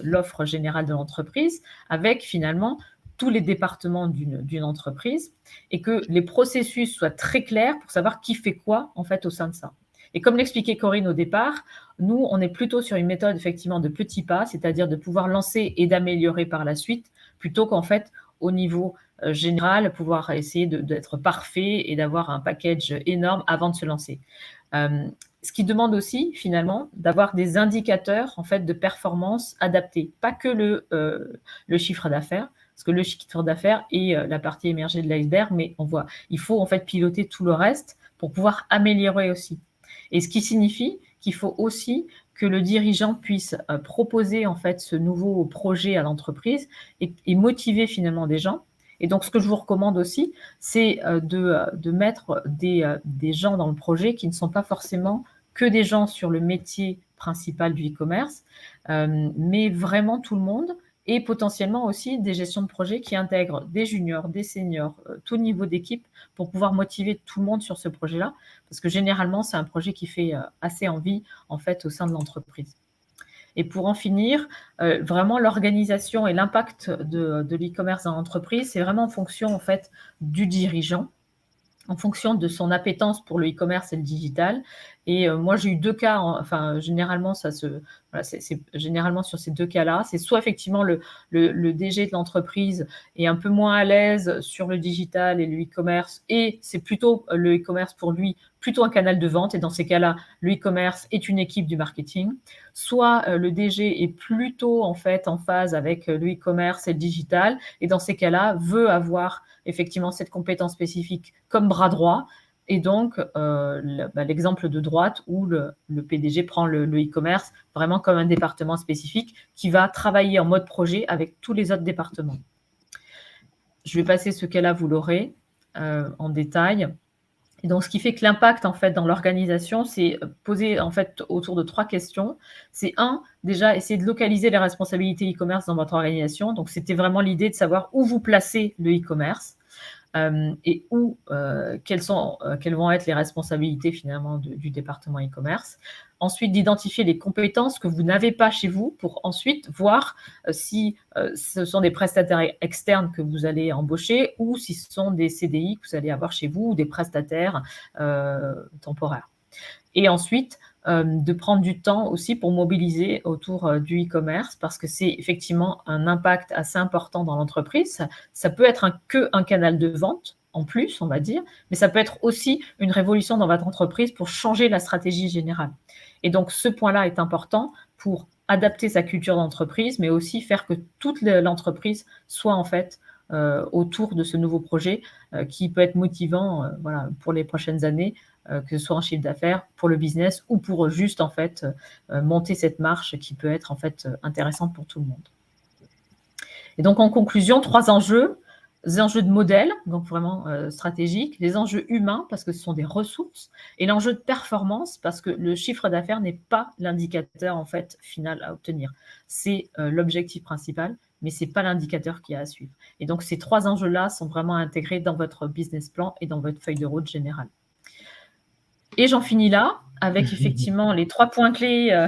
l'offre générale de l'entreprise avec finalement tous les départements d'une entreprise et que les processus soient très clairs pour savoir qui fait quoi en fait au sein de ça. Et comme l'expliquait Corinne au départ, nous, on est plutôt sur une méthode effectivement de petits pas, c'est-à-dire de pouvoir lancer et d'améliorer par la suite, plutôt qu'en fait au niveau général, pouvoir essayer d'être parfait et d'avoir un package énorme avant de se lancer. Ce qui demande aussi finalement d'avoir des indicateurs en fait de performance adaptés, pas que le chiffre d'affaires, parce que le chiffre d'affaires est la partie émergée de l'iceberg, mais on voit, il faut en fait piloter tout le reste pour pouvoir améliorer aussi. Et ce qui signifie qu'il faut aussi que le dirigeant puisse proposer en fait ce nouveau projet à l'entreprise et motiver finalement des gens. Et donc, ce que je vous recommande aussi, c'est de mettre des gens dans le projet qui ne sont pas forcément que des gens sur le métier principal du e-commerce, mais vraiment tout le monde, et potentiellement aussi des gestions de projet qui intègrent des juniors, des seniors, tout niveau d'équipe pour pouvoir motiver tout le monde sur ce projet-là, parce que généralement, c'est un projet qui fait assez envie en fait au sein de l'entreprise. Et pour en finir, vraiment l'organisation et l'impact de l'e-commerce dans l'entreprise, c'est vraiment en fonction en fait du dirigeant, en fonction de son appétence pour le e-commerce et le digital. Et moi, j'ai eu deux cas, enfin, généralement, voilà, c'est généralement sur ces deux cas-là. C'est soit effectivement le DG de l'entreprise est un peu moins à l'aise sur le digital et le e-commerce, et c'est plutôt le e-commerce pour lui, plutôt un canal de vente. Et dans ces cas-là, le e-commerce est une équipe du marketing. Soit le DG est plutôt en fait en phase avec le e-commerce et le digital, et dans ces cas-là, veut avoir effectivement cette compétence spécifique comme bras droit. Et donc, l'exemple de droite où le PDG prend le e-commerce vraiment comme un département spécifique qui va travailler en mode projet avec tous les autres départements. Je vais passer ce cas-là, vous l'aurez en détail. Et donc, ce qui fait que l'impact, en fait, dans l'organisation, c'est posé, en fait, autour de 3 questions. C'est déjà, essayer de localiser les responsabilités e-commerce dans votre organisation. Donc, c'était vraiment l'idée de savoir où vous placez le e-commerce et quelles vont être les responsabilités, finalement, du département e-commerce. Ensuite, d'identifier les compétences que vous n'avez pas chez vous pour ensuite voir si ce sont des prestataires externes que vous allez embaucher ou si ce sont des CDI que vous allez avoir chez vous ou des prestataires temporaires. Et ensuite, de prendre du temps aussi pour mobiliser autour du e-commerce parce que c'est effectivement un impact assez important dans l'entreprise. Ça peut être qu'un canal de vente, en plus, on va dire, mais ça peut être aussi une révolution dans votre entreprise pour changer la stratégie générale. Et donc, ce point-là est important pour adapter sa culture d'entreprise, mais aussi faire que toute l'entreprise soit en fait autour de ce nouveau projet qui peut être motivant voilà, pour les prochaines années, que ce soit en chiffre d'affaires, pour le business ou pour juste en fait monter cette marche qui peut être en fait intéressante pour tout le monde. Et donc en conclusion, 3 enjeux. Les enjeux de modèle, donc vraiment stratégiques, les enjeux humains, parce que ce sont des ressources, et l'enjeu de performance, parce que le chiffre d'affaires n'est pas l'indicateur en fait final à obtenir. C'est l'objectif principal, mais ce n'est pas l'indicateur qui a à suivre. Et donc ces 3 enjeux-là sont vraiment intégrés dans votre business plan et dans votre feuille de route générale. Et j'en finis là, avec effectivement les 3 points clés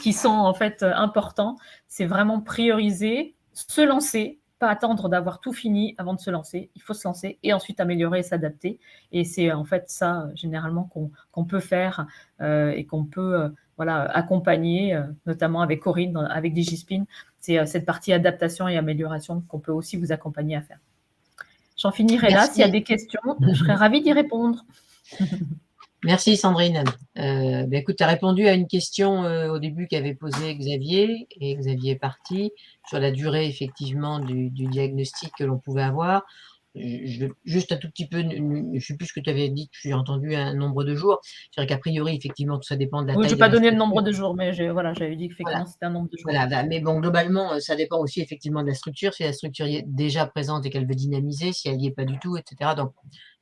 qui sont en fait importants. C'est vraiment prioriser, se lancer, pas attendre d'avoir tout fini avant de se lancer. Il faut se lancer et ensuite améliorer et s'adapter. Et c'est en fait ça, généralement, qu'on peut faire et qu'on peut voilà, accompagner, notamment avec Corinne, avec DigiSpin. C'est cette partie adaptation et amélioration qu'on peut aussi vous accompagner à faire. J'en finirai là. S'il y a des questions, je serais ravie d'y répondre. Merci Sandrine. Écoute, tu as répondu à une question au début qu'avait posée Xavier, et Xavier est parti, sur la durée effectivement du diagnostic que l'on pouvait avoir. Juste un tout petit peu, je ne sais plus ce que tu avais dit, j'ai entendu un nombre de jours. Je dirais qu'a priori, effectivement, tout ça dépend de la taille. Oui, je n'ai pas donné le nombre de jours, mais j'avais dit qu'effectivement, c'était un nombre de jours. Voilà, mais bon, globalement, ça dépend aussi effectivement de la structure. Si la structure est déjà présente et qu'elle veut dynamiser, si elle n'y est pas du tout, etc. Donc,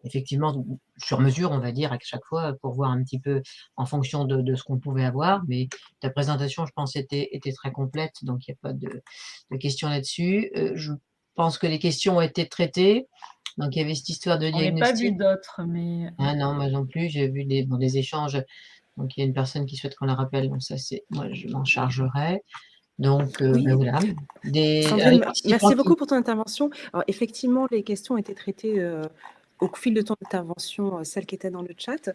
effectivement, sur mesure, on va dire, à chaque fois, pour voir un petit peu en fonction de ce qu'on pouvait avoir. Mais ta présentation, je pense, était très complète, donc il n'y a pas de questions là-dessus. Je pense que les questions ont été traitées. Donc, il y avait cette histoire de diagnostic. On n'a pas vu d'autres, mais… Ah non, moi non plus. J'ai vu des échanges. Donc, il y a une personne qui souhaite qu'on la rappelle. Donc, ça, moi, je m'en chargerai. Donc, oui. voilà. Sandrine, merci beaucoup pour ton intervention. Alors, effectivement, les questions ont été traitées au fil de ton intervention, celles qui étaient dans le chat.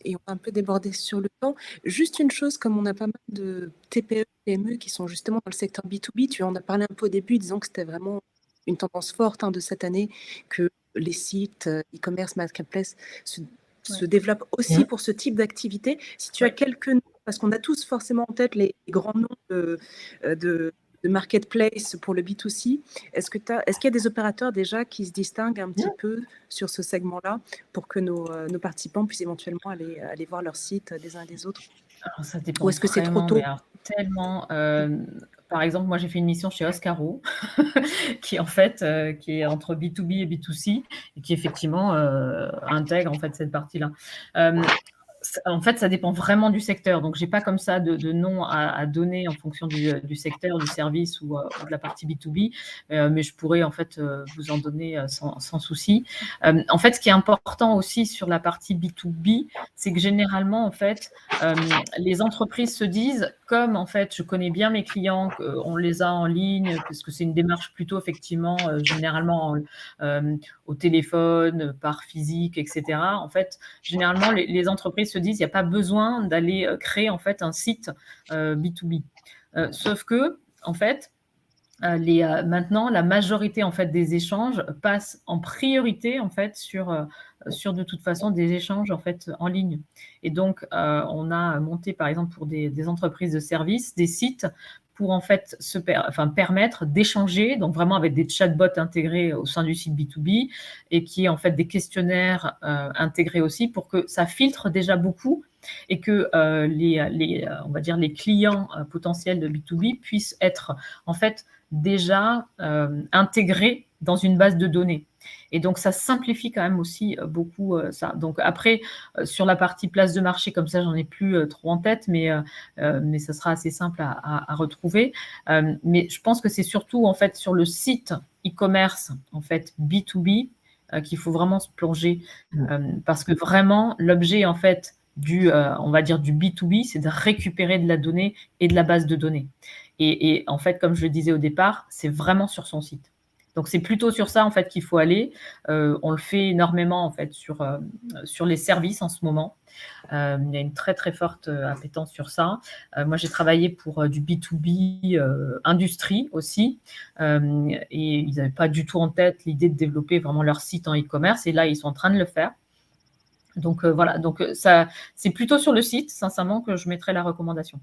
Et on a un peu débordé sur le temps. Juste une chose, comme on a pas mal de TPE, PME qui sont justement dans le secteur B2B, tu en as parlé un peu au début, disant que c'était vraiment une tendance forte de cette année, que les sites e-commerce, marketplace se développent aussi pour ce type d'activité. Si tu as quelques noms, parce qu'on a tous forcément en tête les grands noms de marketplace pour le B2C, est-ce qu'il y a des opérateurs déjà qui se distinguent un petit peu sur ce segment-là pour que nos participants puissent éventuellement aller voir leur site des uns et des autres? Alors, ça dépend. Ou est-ce que c'est trop tôt? Tellement. Par exemple, moi, j'ai fait une mission chez Oscaro, qui en fait, qui est entre B2B et B2C, et qui effectivement intègre en fait cette partie-là. En fait, ça dépend vraiment du secteur. Donc, je n'ai pas comme ça de nom à donner en fonction du secteur, du service ou de la partie B2B, mais je pourrais en fait vous en donner sans souci. En fait, ce qui est important aussi sur la partie B2B, c'est que généralement, en fait, les entreprises se disent, comme en fait, je connais bien mes clients, on les a en ligne, parce que c'est une démarche plutôt effectivement, généralement au téléphone, par physique, etc. En fait, généralement, les entreprises se disent, il n'y a pas besoin d'aller créer en fait un site B2B. Sauf que, en fait, maintenant, la majorité en fait des échanges passent en priorité en fait sur de toute façon des échanges en fait en ligne. Et donc, on a monté par exemple pour des entreprises de services des sites pour en fait permettre d'échanger, donc vraiment avec des chatbots intégrés au sein du site B2B et qui est en fait des questionnaires intégrés aussi pour que ça filtre déjà beaucoup et que on va dire les clients potentiels de B2B puissent être en fait déjà intégrés dans une base de données. Et donc, ça simplifie quand même aussi beaucoup ça. Donc, après, sur la partie place de marché, comme ça, j'en ai plus trop en tête, mais ça sera assez simple à retrouver. Mais je pense que c'est surtout, en fait, sur le site e-commerce, en fait, B2B, qu'il faut vraiment se plonger. Parce que vraiment, l'objet, en fait, on va dire du B2B, c'est de récupérer de la donnée et de la base de données. Et en fait, comme je le disais au départ, c'est vraiment sur son site. Donc, c'est plutôt sur ça, en fait, qu'il faut aller. On le fait énormément, en fait, sur les services en ce moment. Il y a une très, très forte appétence sur ça. Moi, j'ai travaillé pour du B2B industrie aussi. Et ils n'avaient pas du tout en tête l'idée de développer vraiment leur site en e-commerce. Et là, ils sont en train de le faire. Donc, voilà. Donc, c'est plutôt sur le site, sincèrement, que je mettrai la recommandation.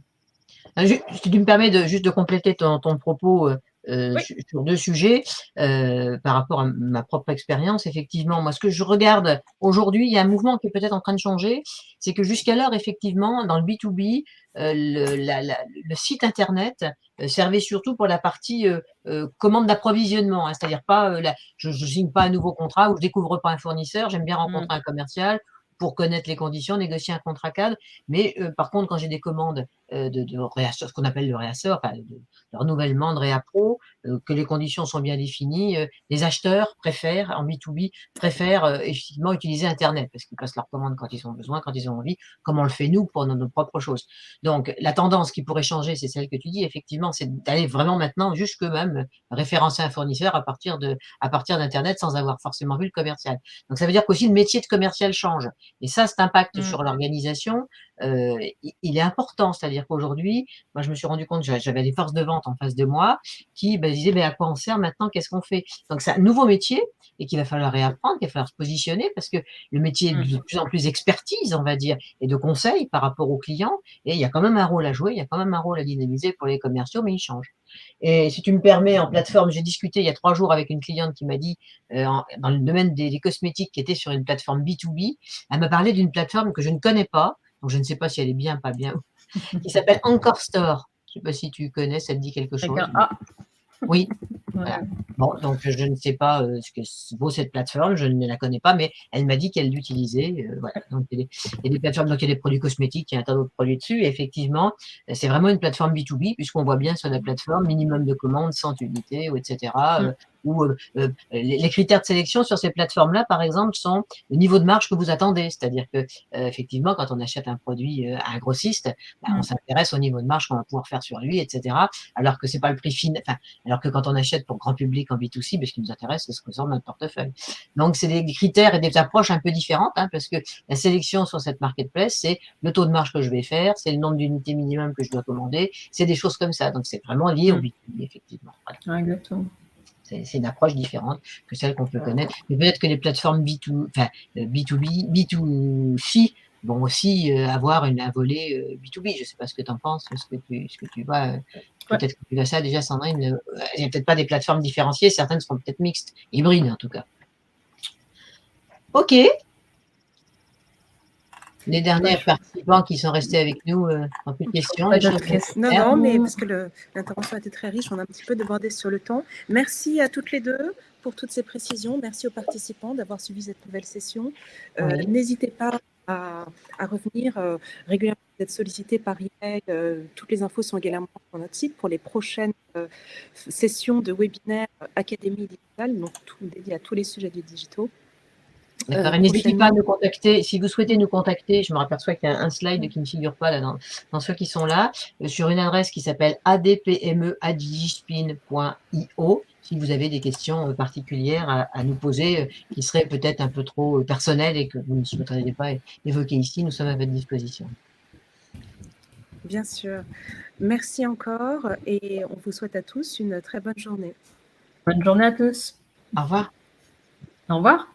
Si tu me permets juste de compléter ton propos Oui. sur deux sujets par rapport à ma propre expérience, effectivement, moi, ce que je regarde aujourd'hui, il y a un mouvement qui est peut-être en train de changer, c'est que jusqu'alors, effectivement, dans le B2B, le site internet servait surtout pour la partie commande d'approvisionnement, hein, c'est-à-dire pas, je ne signe pas un nouveau contrat ou je découvre pas un fournisseur, j'aime bien rencontrer un commercial pour connaître les conditions, négocier un contrat cadre, mais par contre, quand j'ai des commandes de réassort, ce qu'on appelle le réassort, enfin, de renouvellement, de réappro, que les conditions sont bien définies. Les acheteurs préfèrent, en B2B, effectivement utiliser Internet parce qu'ils passent leurs commandes quand ils ont besoin, quand ils ont envie, comme on le fait nous pour nos propres choses. Donc, la tendance qui pourrait changer, c'est celle que tu dis, effectivement, c'est d'aller vraiment maintenant jusque même référencer un fournisseur à partir d'Internet sans avoir forcément vu le commercial. Donc, ça veut dire qu'aussi le métier de commercial change. Et ça, cet impact sur l'organisation, il est important. C'est-à-dire qu'aujourd'hui, moi, je me suis rendu compte, j'avais des forces de vente en face de moi qui disaient, à quoi on sert maintenant, qu'est-ce qu'on fait? Donc, c'est un nouveau métier et qu'il va falloir réapprendre, qu'il va falloir se positionner parce que le métier est de plus en plus expertise, on va dire, et de conseil par rapport aux clients. Et il y a quand même un rôle à jouer, il y a quand même un rôle à dynamiser pour les commerciaux, mais il change. Et si tu me permets, en plateforme, j'ai discuté il y a 3 jours avec une cliente qui m'a dit, dans le domaine des cosmétiques, qui était sur une plateforme B2B, elle m'a parlé d'une plateforme que je ne connais pas, donc je ne sais pas si elle est bien, pas bien, qui s'appelle Encore Store. Je ne sais pas si tu connais, ça te dit quelque Avec chose? un A. Oui, Ouais. voilà. Bon, donc je ne sais pas ce que vaut cette plateforme, je ne la connais pas, mais elle m'a dit qu'elle l'utilisait. Voilà. Donc il y a des plateformes, donc il y a des produits cosmétiques, il y a un tas d'autres produits dessus. Et effectivement, c'est vraiment une plateforme B2B, puisqu'on voit bien sur la plateforme minimum de commandes, 100 unités, etc. Où les critères de sélection sur ces plateformes-là, par exemple, sont le niveau de marge que vous attendez. C'est-à-dire que effectivement, quand on achète un produit à un grossiste, on s'intéresse au niveau de marge qu'on va pouvoir faire sur lui, etc. Alors que c'est pas le prix final. Enfin, alors que quand on achète pour grand public en B2C, ce qui nous intéresse, c'est ce que sort notre portefeuille. Donc, c'est des critères et des approches un peu différentes, hein, parce que la sélection sur cette marketplace, c'est le taux de marge que je vais faire, c'est le nombre d'unités minimum que je dois commander, c'est des choses comme ça. Donc, c'est vraiment lié au B2B, effectivement. Voilà. Exactement. C'est une approche différente que celle qu'on peut connaître. Mais peut-être que les plateformes B2B, B2C vont aussi avoir un volet B2B. Je ne sais pas ce que tu en penses, ce que tu vois. Peut-être que tu vois ça déjà, Sandrine. Il n'y a peut-être pas des plateformes différenciées, certaines seront peut-être mixtes, hybrides en tout cas. OK. Les derniers participants qui sont restés avec nous, n'ont plus de questions. Non, mais parce que l'intervention a été très riche, on a un petit peu débordé sur le temps. Merci à toutes les deux pour toutes ces précisions. Merci aux participants d'avoir suivi cette nouvelle session. Oui. N'hésitez pas à revenir régulièrement, d'être sollicité par email. Toutes les infos sont également sur notre site pour les prochaines sessions de webinaire Académie Digitale, donc tout dédié à tous les sujets du digitaux. D'accord. N'hésitez pas à nous contacter. Si vous souhaitez nous contacter, je me aperçois qu'il y a un slide qui ne figure pas là dans ceux qui sont là, sur une adresse qui s'appelle adpme@digispin.io. Si vous avez des questions particulières à nous poser, qui seraient peut-être un peu trop personnelles et que vous ne souhaiteriez pas évoquer ici, nous sommes à votre disposition. Bien sûr. Merci encore et on vous souhaite à tous une très bonne journée. Bonne journée à tous. Au revoir. Au revoir.